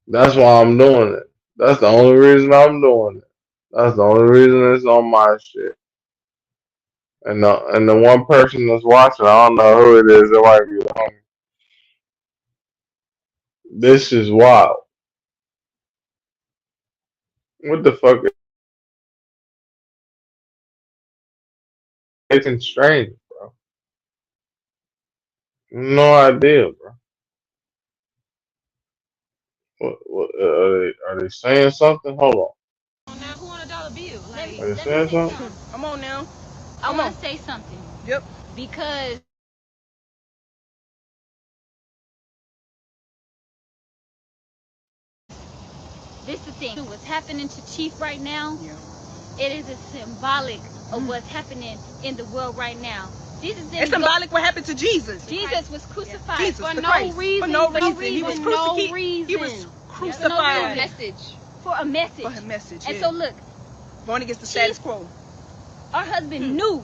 That's why I'm doing it. That's the only reason I'm doing it. That's the only reason it's on my shit. And the one person that's watching, I don't know who it is. It might be the homie. This is wild. What the fuck? It's strange, bro. No idea, bro. What are they saying something? Hold on. Now, who on a dollar bill? Like, Are they saying something? come on now. I want to say something. Yep. Because this is the thing. What's happening to Chief right now, it is a symbolic of what's happening in the world right now. It's symbolic what happened to Jesus. Jesus was crucified Jesus, for no reason. He was crucified. He was crucified for a message. For a message. And so look, going against the status quo. Our husband knew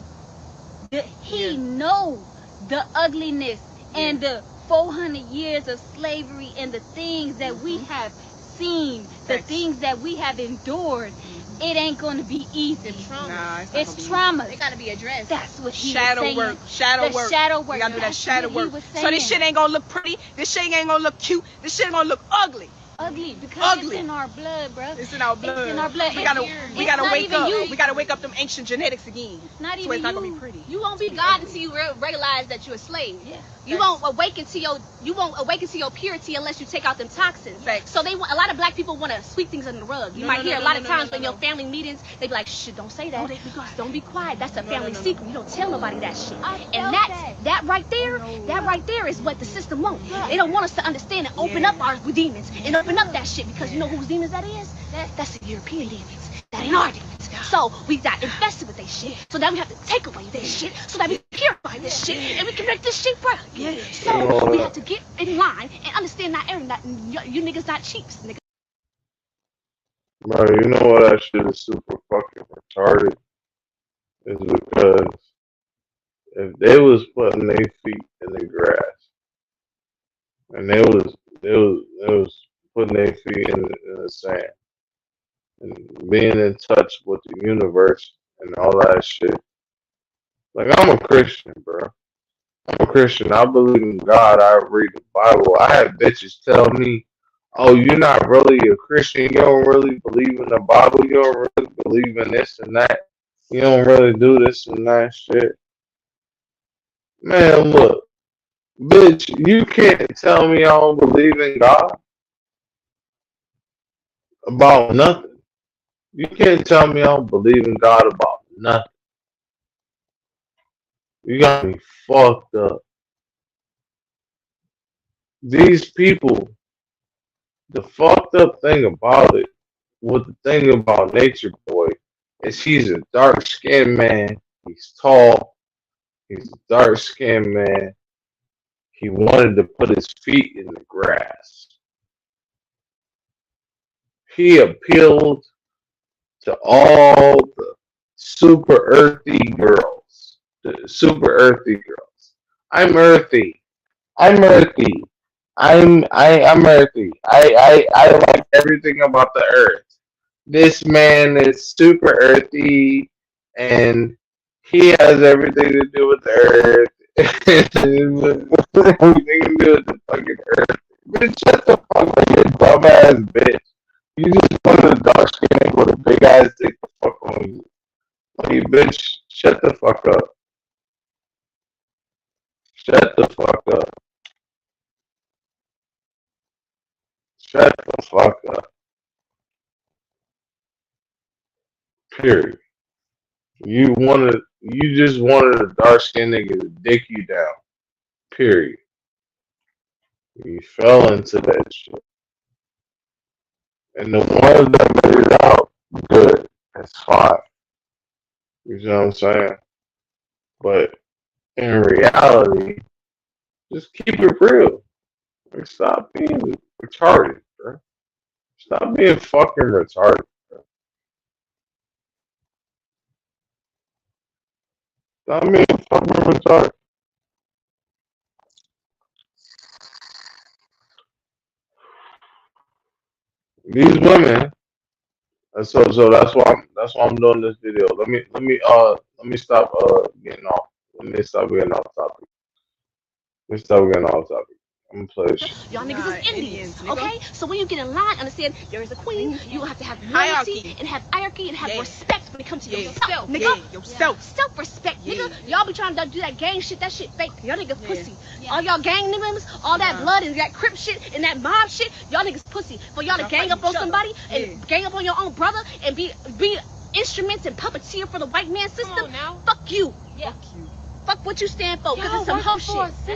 that he know the ugliness and the 400 years of slavery and the things that we have seen, the things that we have endured. It ain't gonna be easy. It's trauma. Nah, it's trauma. They gotta be addressed. That's what he shadow was saying. work. Shadow work. Shadow work. You gotta do that shadow work. So this shit ain't gonna look pretty. This shit ain't gonna look cute. This shit ain't gonna look ugly. ugly because Ugly. it's in our blood, bro. It's in our blood. It's in our blood. We gotta not wake even up. you. We gotta wake up them ancient genetics again. It's not So even it's not you. gonna be pretty. You won't be God until you realize that you're a slave. Yeah. You won't awaken to your purity unless you take out them toxins. Facts. So a lot of black people want to sweep things under the rug. You might hear a lot of times in your family meetings, they be like, "Shit, don't say that. Don't be quiet. That's a family secret. You don't tell nobody that shit." And that right there is what the system wants. They don't want us to understand and open up our demons and open up that shit because you know whose demons that is? That's the European demons. That ain't our demons. So we got infested with that shit. So now we have to take away this shit so that we purify this shit and we can make this shit right again. So we have to get in line and understand that you niggas not cheaps, nigga. Bro, you know what that shit is super fucking retarded? Is because if they was putting their feet in the grass and they was putting their feet in the sand and being in touch with the universe and all that shit. Like, I'm a Christian, bro. I'm a Christian. I believe in God. I read the Bible. I have bitches tell me, "Oh, you're not really a Christian. You don't really believe in the Bible. You don't really believe in this and that. You don't really do this and that shit." Man, look, bitch, you can't tell me I don't believe in God about nothing. You can't tell me I don't believe in God about nothing. You got me fucked up. These people, the fucked up thing about it, what the thing about Nature Boy is he's a dark skinned man. He's tall. He's a dark skinned man. He wanted to put his feet in the grass. He appealed to all the super earthy girls. The super earthy girls. I'm earthy. I'm earthy. I'm earthy. I like everything about the earth. This man is super earthy and he has everything to do with the earth. Everything to do with the fucking earth. Bitch, shut the fuck up, you dumbass bitch. You just wanted a dark skin nigga with a big ass dick to fuck on you. Like, bitch, shut the fuck up. Shut the fuck up. Shut the fuck up. Period. You just wanted a dark skinned nigga to dick you down. Period. You fell into that shit. And the ones that made it out, good. That's fine. You know what I'm saying? But in reality, just keep it real. Like, stop being retarded, bro. Stop being fucking retarded, bro. Stop being fucking retarded. These women. So that's why I'm doing this video. Let me stop getting off. Let me stop getting off topic. Let me stop getting off topic. I'm gonna play shit. Y'all niggas is Indians, okay? So when you get in line, understand there is a queen. You have to have loyalty and have hierarchy and have respect when it comes to yourself, nigga. Yourself. Self-respect, nigga. Y'all be trying to do that gang shit. That shit fake. Y'all niggas pussy. All y'all gang niggas, all that blood and that crip shit and that mob shit. Y'all niggas pussy. For y'all to gang up on somebody and gang up on your own brother and be instruments and puppeteer for the white man system. Fuck you. Yeah. Fuck you. Fuck what you stand for, because it's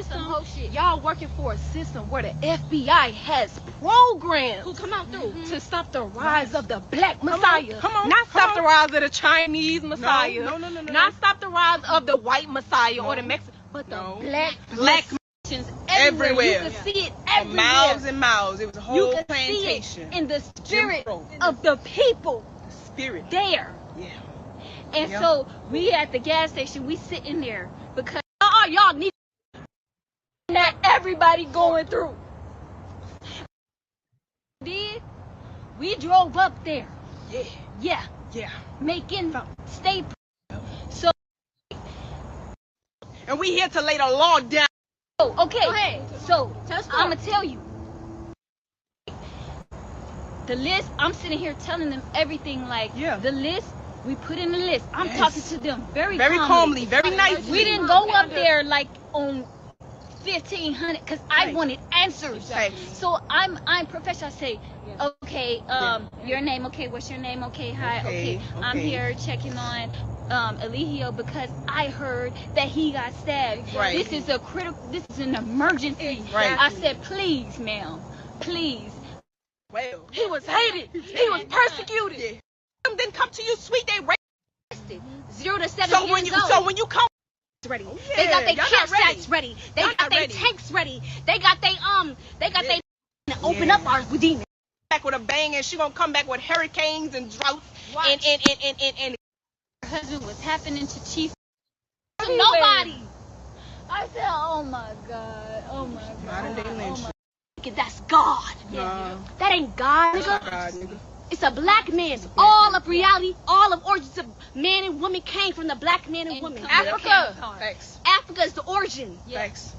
some hoe shit. Y'all working for a system where the FBI has programs Who come out through? to stop the rise of the black messiah. Not stop the rise of the Chinese messiah. No. Not stop the rise of the white messiah or the Mexican, but the black Christians everywhere. You can see it everywhere. Miles and miles. It was a whole you can plantation. see it in the spirit of the people. Spirit. There. Yeah. And so we at the gas station, we sitting there because y'all need that everybody going through. We drove up there. Yeah. Making stay. So. And we here to lay the law down. Okay. So I'm gonna tell you. The list, I'm sitting here telling them everything. Like, Yeah. the list, we put in the list. I'm Yes. talking to them very calmly, calmly. very nicely. We didn't go up there like on 1500 because I Right. wanted answers. Exactly. So I'm professional. I say, okay, your name, okay, what's your name? Okay, hi, okay. I'm here checking on Eligio because I heard that he got stabbed. Right. This is an emergency. Right. I said, please, ma'am, please. Well, He was hated. He was persecuted. yeah. Them didn't come to you sweet. They Arrested. 0 to 7 so years old. when you come ready. yeah, They got their y'all not ready. campsites ready. They Y'all got not their ready. tanks ready. They got they open up our demons. back with a bang, and she gonna come back with hurricanes and droughts Watch. and Her husband was happening to Chief. Nobody. I said, oh my God, oh my God. Modern day Oh lynch. my That's God. Nah, That ain't God, that's nigga. not God, nigga. It's a black man. All of reality, all of origins of man and woman came from the black man and woman. Africa. Facts. Africa is the origin. Facts.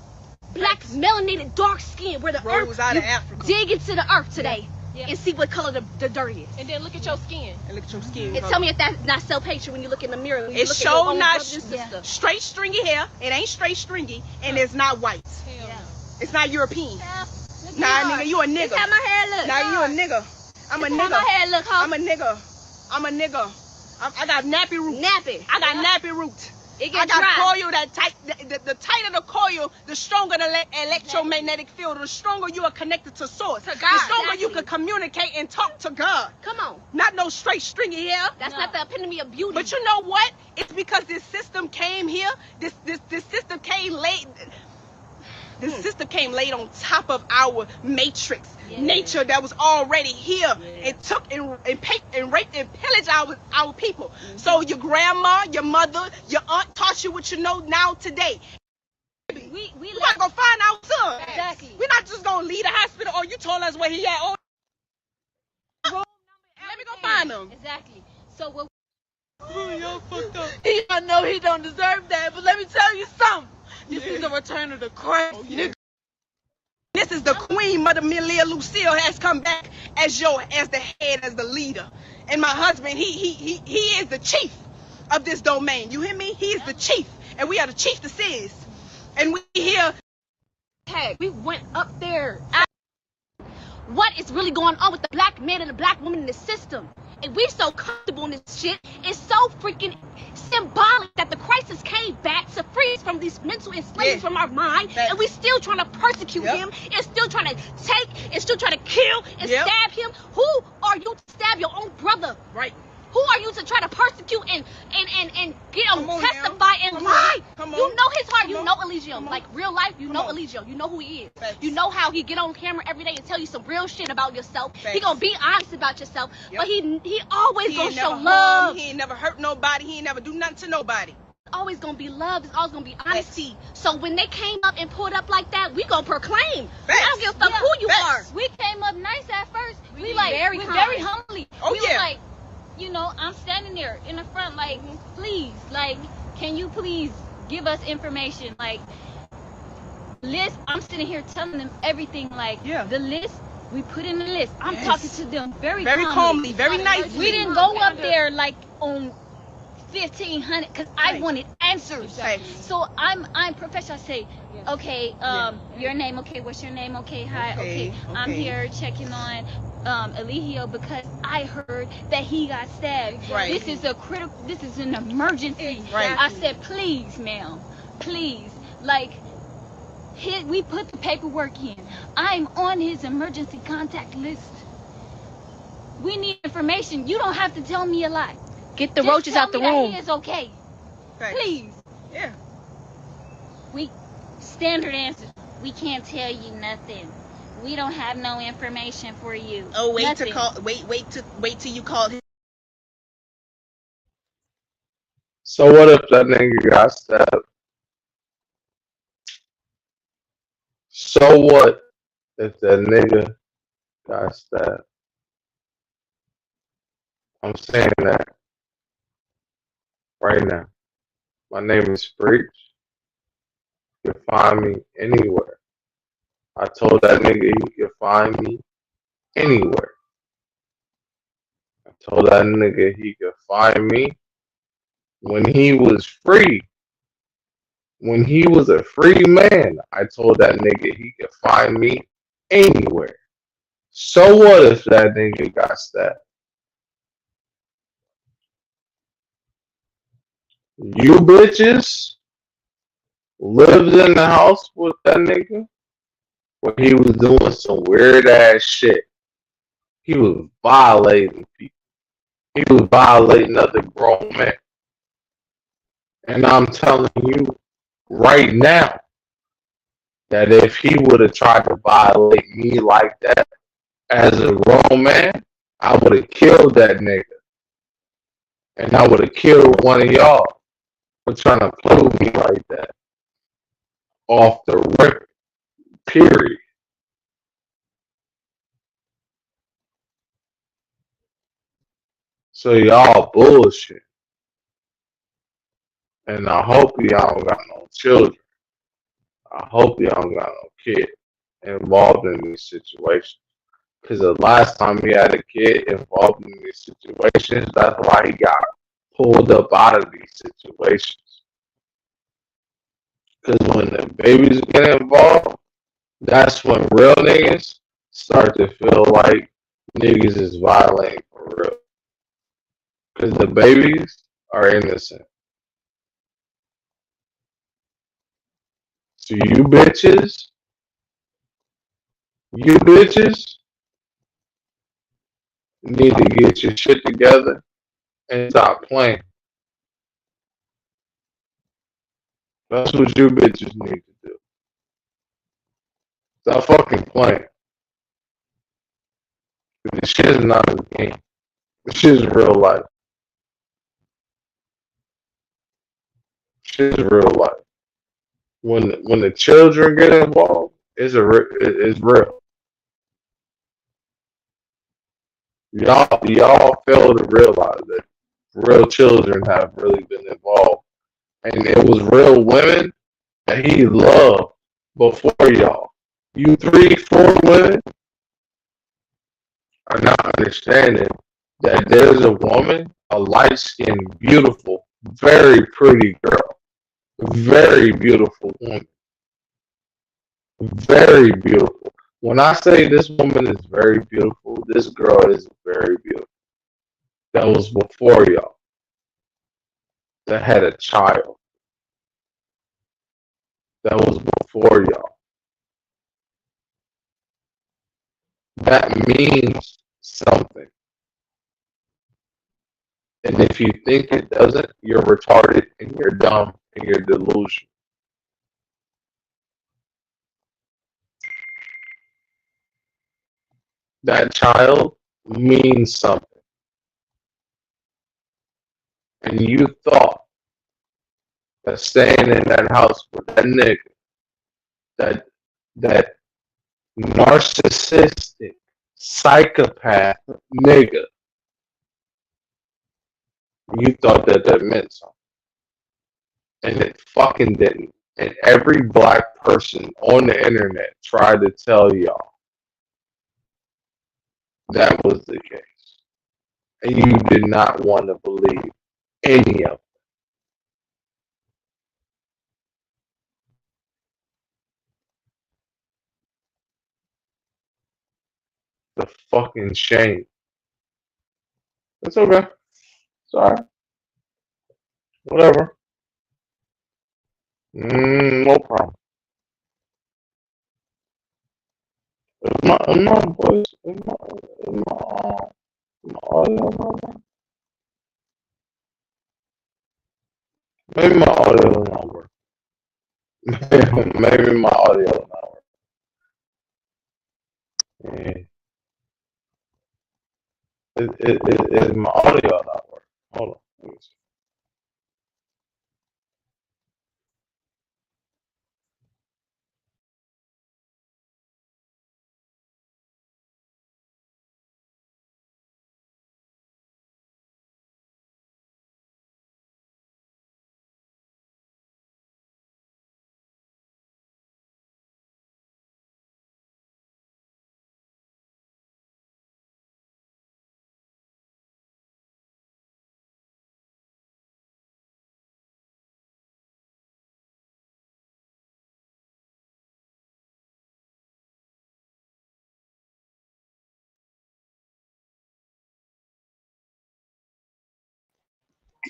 Black, melanated, dark skin, where the Rose earth. out You of Africa. dig into the earth today Yeah. and see what color the dirt is. And then look at your skin. And look at your skin. And tell me if that's not self-hatred when you look in the mirror. When you It's look at your so own not brother and sister. straight stringy hair. It ain't straight stringy, and it's not white. Hell no. It's not European. God. Nah, nigga, you a This nigga. how my hair look. Nah, you a nigga. I'm a This how my nigga. hair look, huh? I'm a nigga. I'm a nigga. I got nappy roots. Nappy. I got nappy roots. It I get got dry. coil that tight. The tighter the coil, the stronger the electromagnetic field. The stronger you are connected to source. To God. The stronger you Exactly. can communicate and talk to God. Come on. Not no straight stringy hair. That's No. not the epitome of beauty. But you know what? It's because this system came here. This system came late. This system came late on top of our matrix, Yeah. nature that was already here, Yeah. and took and raped and pillaged our people. So your grandma, your mother, your aunt taught you what you know now today. We We left. gotta go find our son. Exactly. We're not just gonna leave the hospital. Oh, you told us where he at. Oh, let me go find him. Exactly. So what? Y'all fucked up. I know he don't deserve that, but let me tell you something. This is the return of the Christ. This is the Queen Mother Melia Lucille has come back as the head, as the leader. And my husband, he is the chief of this domain. You hear me? He is the chief. And we are the chiefesses. And we here. Hey, we went up there. What is really going on with the black man and the black woman in the system? And we so comfortable in this shit. It's so freaking symbolic that the crisis came back to free us from these mental enslavements Yeah. from our mind, Facts. and we still trying to persecute Yep. him, and still trying to take, and still trying to kill and Yep. stab him. Who are you to stab your own brother? Right. Who are you to try to persecute and get Come on testify now. and Come lie? on. Come You on. know his heart. Come You on. know Eligio. Come on. Like real life, you Come know on. Eligio. You know who he is. Facts. You know how he get on camera every day and tell you some real shit about yourself. He Facts. gonna be honest about yourself, Yep. but he always He gonna ain't show never love. harmed, he ain't never hurt nobody. He ain't never do nothing to nobody. Always gonna be love. It's always gonna be honesty. So when they came up and pulled up like that, we gonna proclaim. I don't give a fuck Yeah. who you Facts. are. We came up nice at first. We did like very we kind. very humbly. Oh, we yeah. was like, you know, I'm standing there in the front, like, please, like, can you please give us information? Like, list. I'm sitting here telling them everything. Like, Yeah. the list. We put in the list. I'm Yes. talking to them very Very calmly, very nicely. We didn't go up there like on 1500 because I Right. wanted answers. Exactly. So I'm professional. I say, okay, your name, okay, what's your name? Okay, hi, okay. I'm okay. here checking on Eligio because I heard that he got stabbed. Right. This is an emergency. Right. I said, please, ma'am, please, like. We put the paperwork in. I'm on his emergency contact list. We need information. You don't have to tell me a lie. Get the Just roaches tell out the me that room. He is okay. Facts. Please. Yeah. We standard answer. We can't tell you nothing. We don't have no information for you. Oh, wait Nothing. to call. Wait till you call him. So what if that nigga got stabbed? So what if that nigga got stabbed? I'm saying that right now. My name is Freaks. You can find me anywhere. I told that nigga you can find me anywhere. Told that nigga he could find me when he was free. When he was a free man, I told that nigga he could find me anywhere. So what if that nigga got stabbed? You bitches lives in the house with that nigga when he was doing some weird ass shit. He was violating people. He was violating other grown men. And I'm telling you right now that if he would have tried to violate me like that as a grown man, I would have killed that nigga. And I would have killed one of y'all for trying to play with me like that. Off the rip, period. So y'all bullshit. And I hope y'all don't got no children. I hope y'all don't got no kid involved in these situations. Because the last time he had a kid involved in these situations, that's why he got pulled up out of these situations. Because when the babies get involved, that's when real niggas start to feel like niggas is violating for real. Because the babies are innocent. So you bitches need to get your shit together and stop playing. That's what you bitches need to do. Stop fucking playing. This shit is not a game. This shit is real life. Shit is real life. When the children get involved, it's real. Y'all fail to realize that real children have really been involved, and it was real women that he loved before y'all. You 3, 4 women are not understanding that there's a woman, a light skinned, beautiful, very pretty girl, very beautiful woman, very beautiful. When I say this woman is very beautiful, this girl is very beautiful. That was before y'all. That had a child. That was before y'all. That means something. And if you think it doesn't, you're retarded and you're dumb and you're delusional. That child means something. And you thought that staying in that house with that nigga, that that narcissistic psychopath nigga, you thought that that meant something. And it fucking didn't. And every black person on the internet tried to tell y'all that was the case. And you did not want to believe any of it. The fucking shame. It's okay. Sorry. Whatever. No problem. My voice, my audio, maybe my audio is not working. Maybe my audio is not working. Is my audio not working? Hold on. Let me see.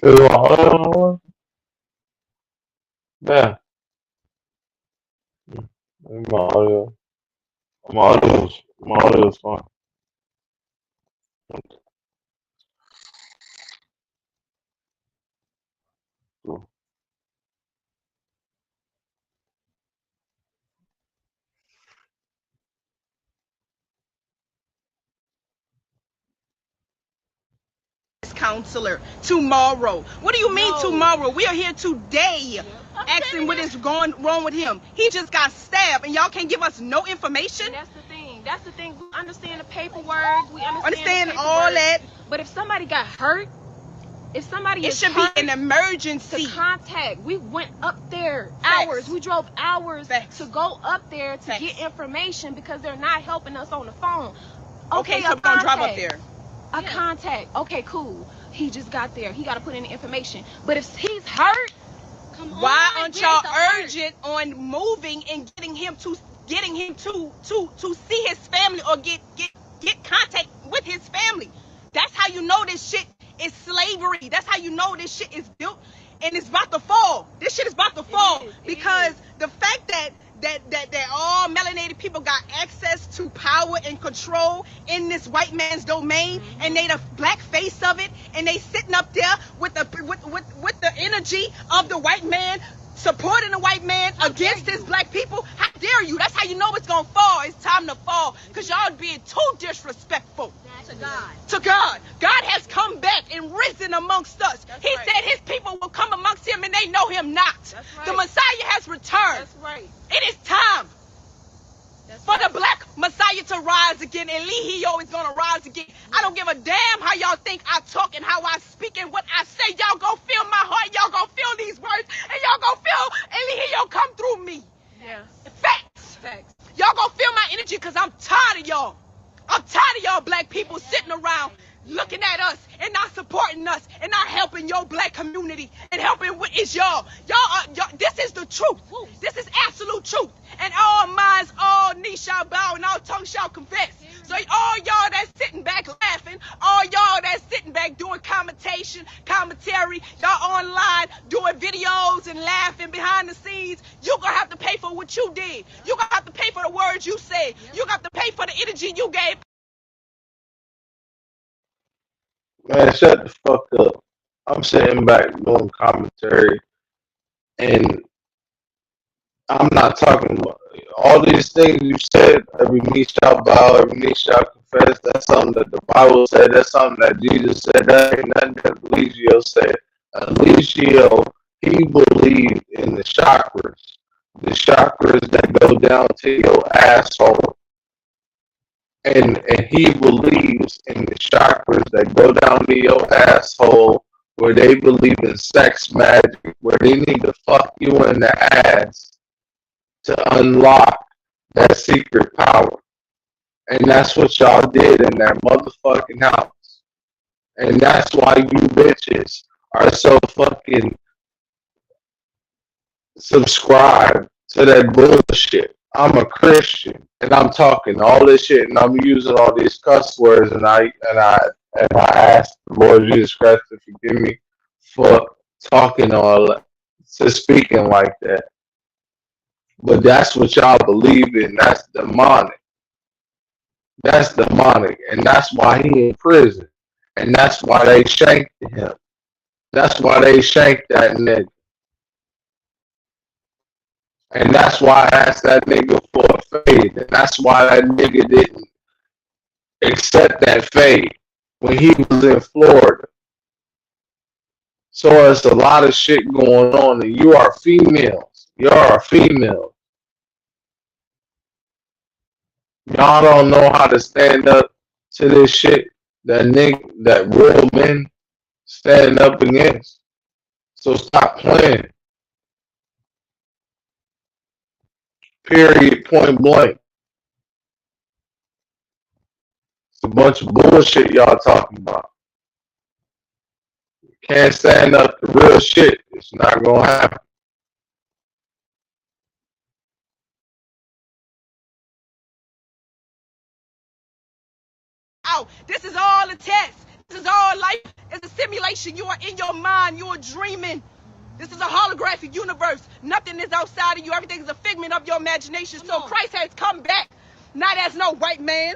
Is my audio on? Yeah. My audio. My audio's fine. Cool. Counselor tomorrow. What do you mean No. tomorrow? We are here today asking what is going wrong with him. He just got stabbed and y'all can't give us no information? And that's the thing. That's the thing. We understand the paperwork. We Understand the all paperwork. that. But if somebody got hurt, if somebody It is should be hurt, an emergency. to contact. We went up there Facts. hours. We drove hours Facts. to go up there to Facts. get information because they're not helping us on the phone. Okay, so a we're gonna drive up contact. there. A contact. Okay, cool. He just got there. He got to put in the information. But if he's hurt, Come on, Why aren't where's y'all the hurt? urgent on moving and getting him to see his family or get contact with his family? That's how you know this shit is slavery. That's how you know this shit is built and it's about to fall. This shit is about to fall because the fact that all melanated people got access to power and control in this white man's domain, and they the black face of it, and they sitting up there with the energy of the white man, supporting the white man against his black people. How dare you? That's how you know it's gonna fall. It's time to fall because y'all being too disrespectful To God. to God. God has come back and risen amongst us. That's He right. said his people will come amongst him and they know him not. That's right. The Messiah has returned. that's right. It is time That's for right. the black Messiah to rise again, and Lehio is gonna rise again. I don't give a damn how y'all think I talk and how I speak and what I say. Y'all gonna feel my heart. Y'all gonna feel these words, and y'all gonna feel Lehio come through me. Yeah. Facts. Facts. Y'all gonna feel my energy because I'm tired of y'all. I'm tired of y'all black people sitting around looking at us and not supporting us and not helping your black community and helping with it's y'all. Y'all, this is the truth. This is absolute truth. And all minds, all knees shall bow and all tongues shall confess. So all y'all that's sitting back laughing, all y'all that's sitting back doing commentary, y'all online doing videos and laughing behind the scenes, you gonna have to pay for what you did. You gonna have to pay for the words you said. You got to pay for the energy you gave. Man, shut the fuck up. I'm sitting back doing commentary, and I'm not talking about all these things you said. Every knee shall bow, every knee shall confess. That's something that the Bible said. That's something that Jesus said. That ain't nothing that Eligio said. Eligio, he believed in the chakras that go down to your asshole. And he believes in the chakras that go down to your asshole, where they believe in sex magic, where they need to fuck you in the ass to unlock that secret power. And that's what y'all did in that motherfucking house. And that's why you bitches are so fucking subscribed to that bullshit. I'm a Christian and I'm talking all this shit and I'm using all these cuss words, and I ask the Lord Jesus Christ to forgive me for talking all to speaking like that. But that's what y'all believe in. That's demonic. That's demonic. And that's why he in prison. And that's why they shanked him. That's why they shanked that nigga. And that's why I asked that nigga for a fade. And that's why that nigga didn't accept that fade when he was in Florida. So there's a lot of shit going on, and you are females. You are females. Y'all don't know how to stand up to this shit that real men stand up against. So stop playing. Period. Point blank. It's a bunch of bullshit y'all talking about. Can't stand up to real shit. It's not gonna happen. Out. This is all a test. This is all life. It's a simulation. You are in your mind. You are dreaming. This is a holographic universe. Nothing is outside of you. Everything is a figment of your imagination. So Christ has come back, not as no white man,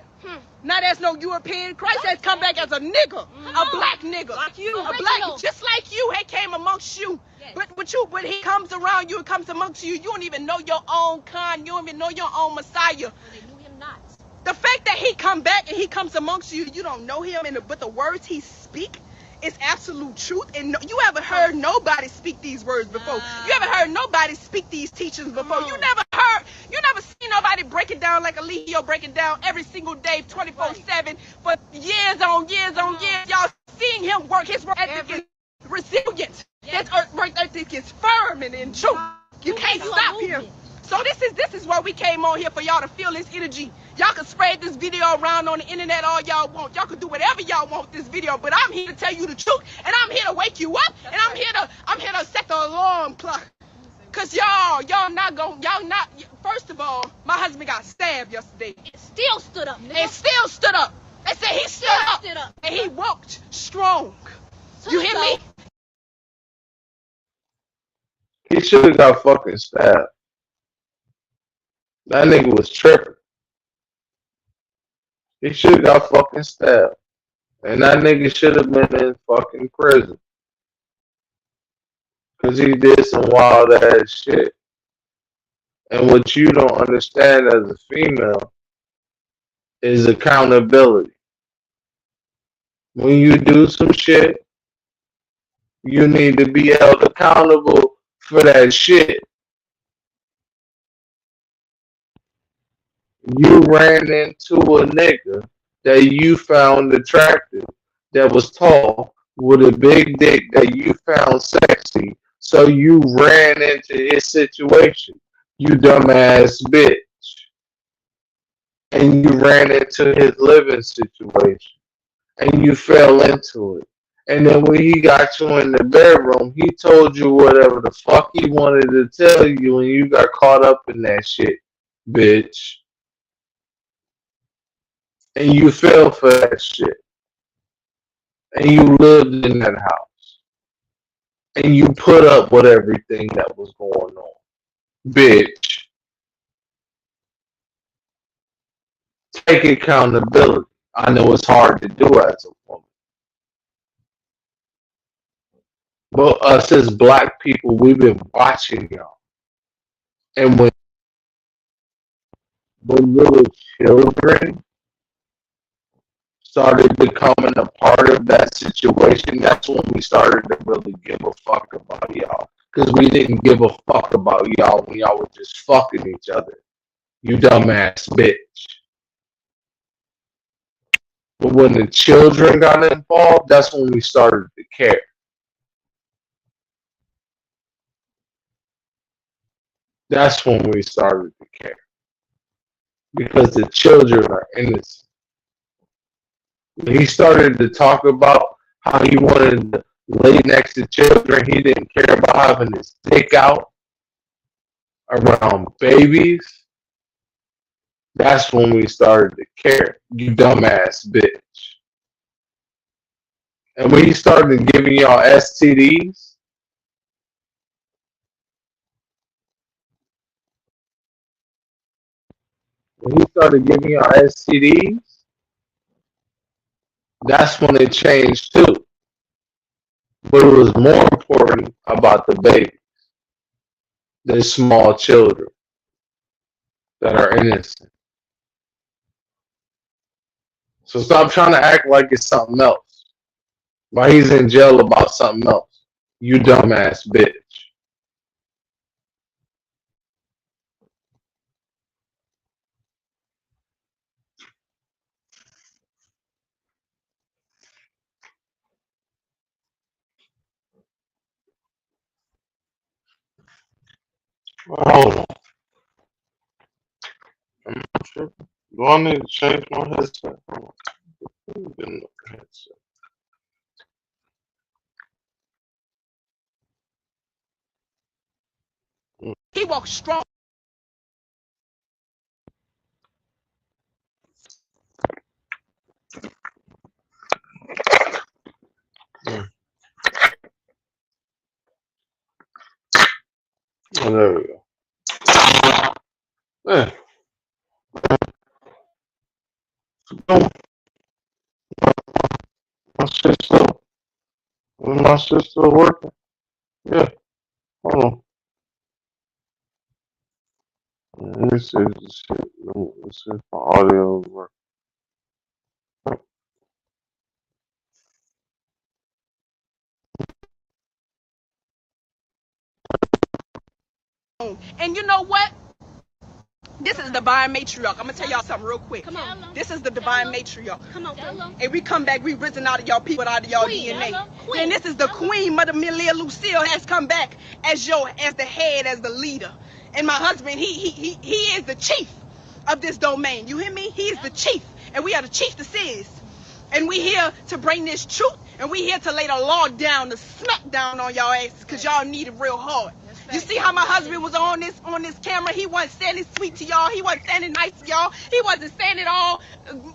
not as no European. Christ has come back as a nigga, a black nigga, Like you. a black, just like you. He came amongst you. But he comes around you and comes amongst you. You don't even know your own kind. You don't even know your own Messiah. They knew him not. The fact that he come back and he comes amongst you, you don't know him, but the words he speak is absolute truth. And you ever heard nobody speak these words before? You ever heard nobody speak these teachings before? You never seen nobody break it down like Alihio break it down every single day, 24/7 for years on years on years. Y'all seeing him work. His work ethic is resilient. His work ethic is firm and true. You can't stop him. So this is why we came on here, for y'all to feel this energy. Y'all can spread this video around on the internet all y'all want. Y'all can do whatever y'all want with this video, but I'm here to tell you the truth, and I'm here to wake you up, and I'm here to set the alarm clock. Cause y'all not. First of all, my husband got stabbed yesterday. It still stood up, nigga. And still stood up. They said he stood up, and he walked strong. You hear me? He should have got fucking stabbed. That nigga was tripping. He should have got fucking stabbed. And that nigga should have been in fucking prison. Because he did some wild ass shit. And what you don't understand as a female is accountability. When you do some shit, you need to be held accountable for that shit. You ran into a nigga that you found attractive, that was tall, with a big dick that you found sexy, so you ran into his situation, you dumbass bitch. And you ran into his living situation, and you fell into it. And then when he got you in the bedroom, he told you whatever the fuck he wanted to tell you, and you got caught up in that shit, bitch. And you fell for that shit. And you lived in that house. And you put up with everything that was going on. Bitch. Take accountability. I know it's hard to do as a woman. But us as black people, we've been watching y'all. And when little children started becoming a part of that situation, that's when we started to really give a fuck about y'all. Because we didn't give a fuck about y'all when y'all were just fucking each other. You dumbass bitch. But when the children got involved, that's when we started to care. That's when we started to care. Because the children are innocent. When he started to talk about how he wanted to lay next to children, he didn't care about having his dick out around babies. That's when we started to care. You dumbass bitch. And when he started giving y'all STDs, that's when it changed too. But it was more important about the babies than small children that are innocent. So stop trying to act like it's something else. While he's in jail about something else. You dumbass bitch. Hold on. I'm not sure. Do I need to change my headset? He walked strong. Oh, there we go. Yeah. No, my shit still, my shit still working. Yeah. Hold on. Let me see if this shit. Let me see if my audio works. And you know what? This is divine matriarch. I'm gonna tell y'all something real quick. Come on. This is the divine matriarch. Come on, Phil. And we come back, we risen out of y'all people, out of y'all Queen. DNA. Queen. Then this is the Queen Mother Melia Lucille has come back as the head, as the leader. And my husband, he is the chief of this domain. You hear me? He is the chief, and we are the chiefesses. And we here to bring this truth, and we here to lay the law down, the smack down on y'all asses, cause y'all need it real hard. You see how my husband was on this camera? He wasn't standing sweet to y'all. He wasn't standing nice to y'all. He wasn't standing all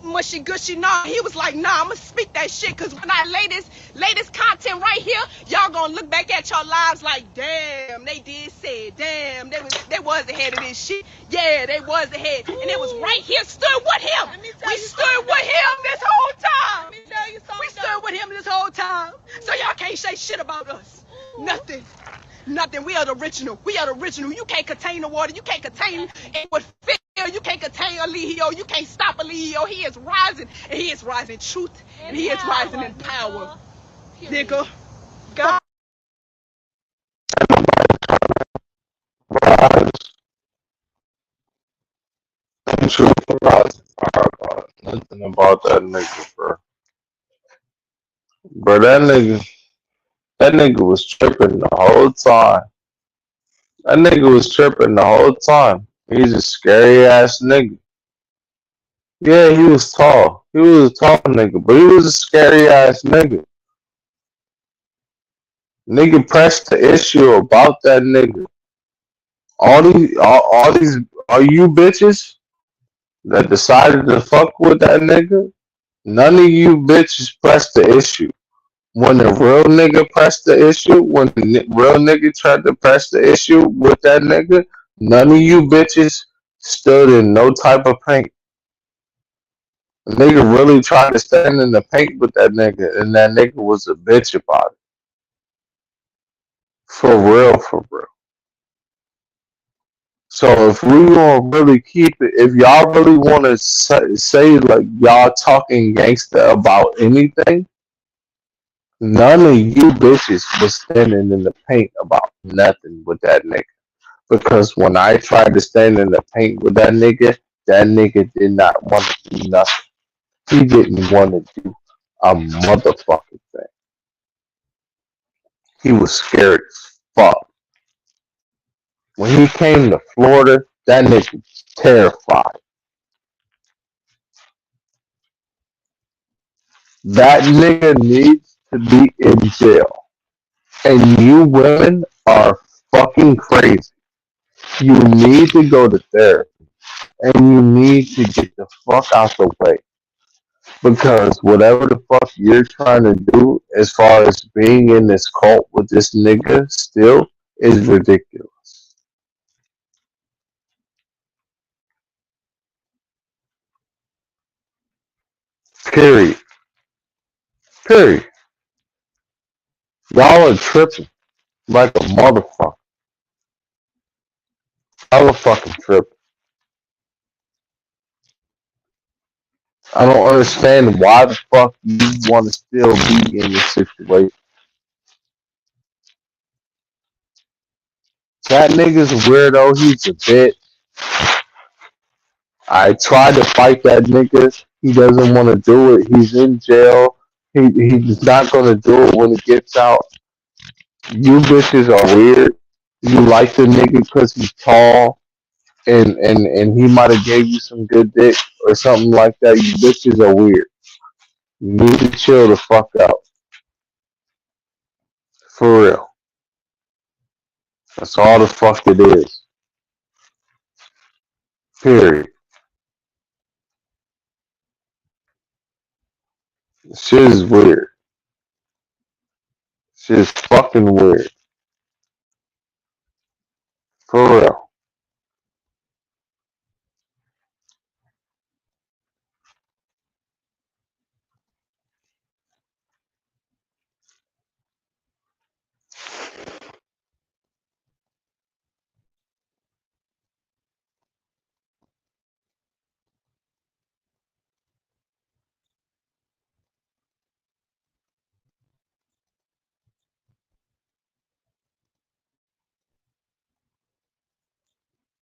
mushy gushy. No, he was like, nah, I'm gonna speak that shit. Cause when I lay this content right here, y'all gonna look back at your lives like, damn, they did say it. Damn, they was ahead of this shit. Yeah, they was ahead, and it was right here. Stood with him. We stood with him this whole time. We stood with him this whole time. So y'all can't say shit about us. Nothing. Nothing. We are the original. We are the original. You can't contain the water. You can't contain it with fear. You can't contain Alihio. You can't stop Alihio. He is rising. And he is rising truth. And he is rising in power. Nigga. God. I'm sure nothing about that nigga, bro. Bro, that nigga was tripping the whole time. That nigga was tripping the whole time. He's a scary ass nigga. Yeah, he was tall. He was a tall nigga, but he was a scary ass nigga. Nigga pressed the issue about that nigga. All these, are you bitches that decided to fuck with that nigga? None of you bitches pressed the issue. When the real nigga pressed the issue, when the real nigga tried to press the issue with that nigga, none of you bitches stood in no type of paint. The nigga really tried to stand in the paint with that nigga, and that nigga was a bitch about it. For real, for real. So if we gonna really keep it, if y'all really want to say like y'all talking gangster about anything, none of you bitches was standing in the paint about nothing with that nigga. Because when I tried to stand in the paint with that nigga did not want to do nothing. He didn't want to do a motherfucking thing. He was scared as fuck. When he came to Florida, that nigga was terrified. That nigga needs to be in jail. And you women are fucking crazy. You need to go to therapy. And you need to get the fuck out the way. Because whatever the fuck you're trying to do as far as being in this cult with this nigga still is ridiculous. Period. Period. Y'all are tripping like a motherfucker. Y'all are fucking tripping. I don't understand why the fuck you want to still be in this situation. That nigga's a weirdo. He's a bitch. I tried to fight that nigga. He doesn't want to do it. He's in jail. He's not going to do it when he gets out. You bitches are weird. You like the nigga because he's tall and he might have gave you some good dick or something like that. You bitches are weird. You need to chill the fuck out. For real. That's all the fuck it is. Period. Shit is weird. Shit is fucking weird. For real.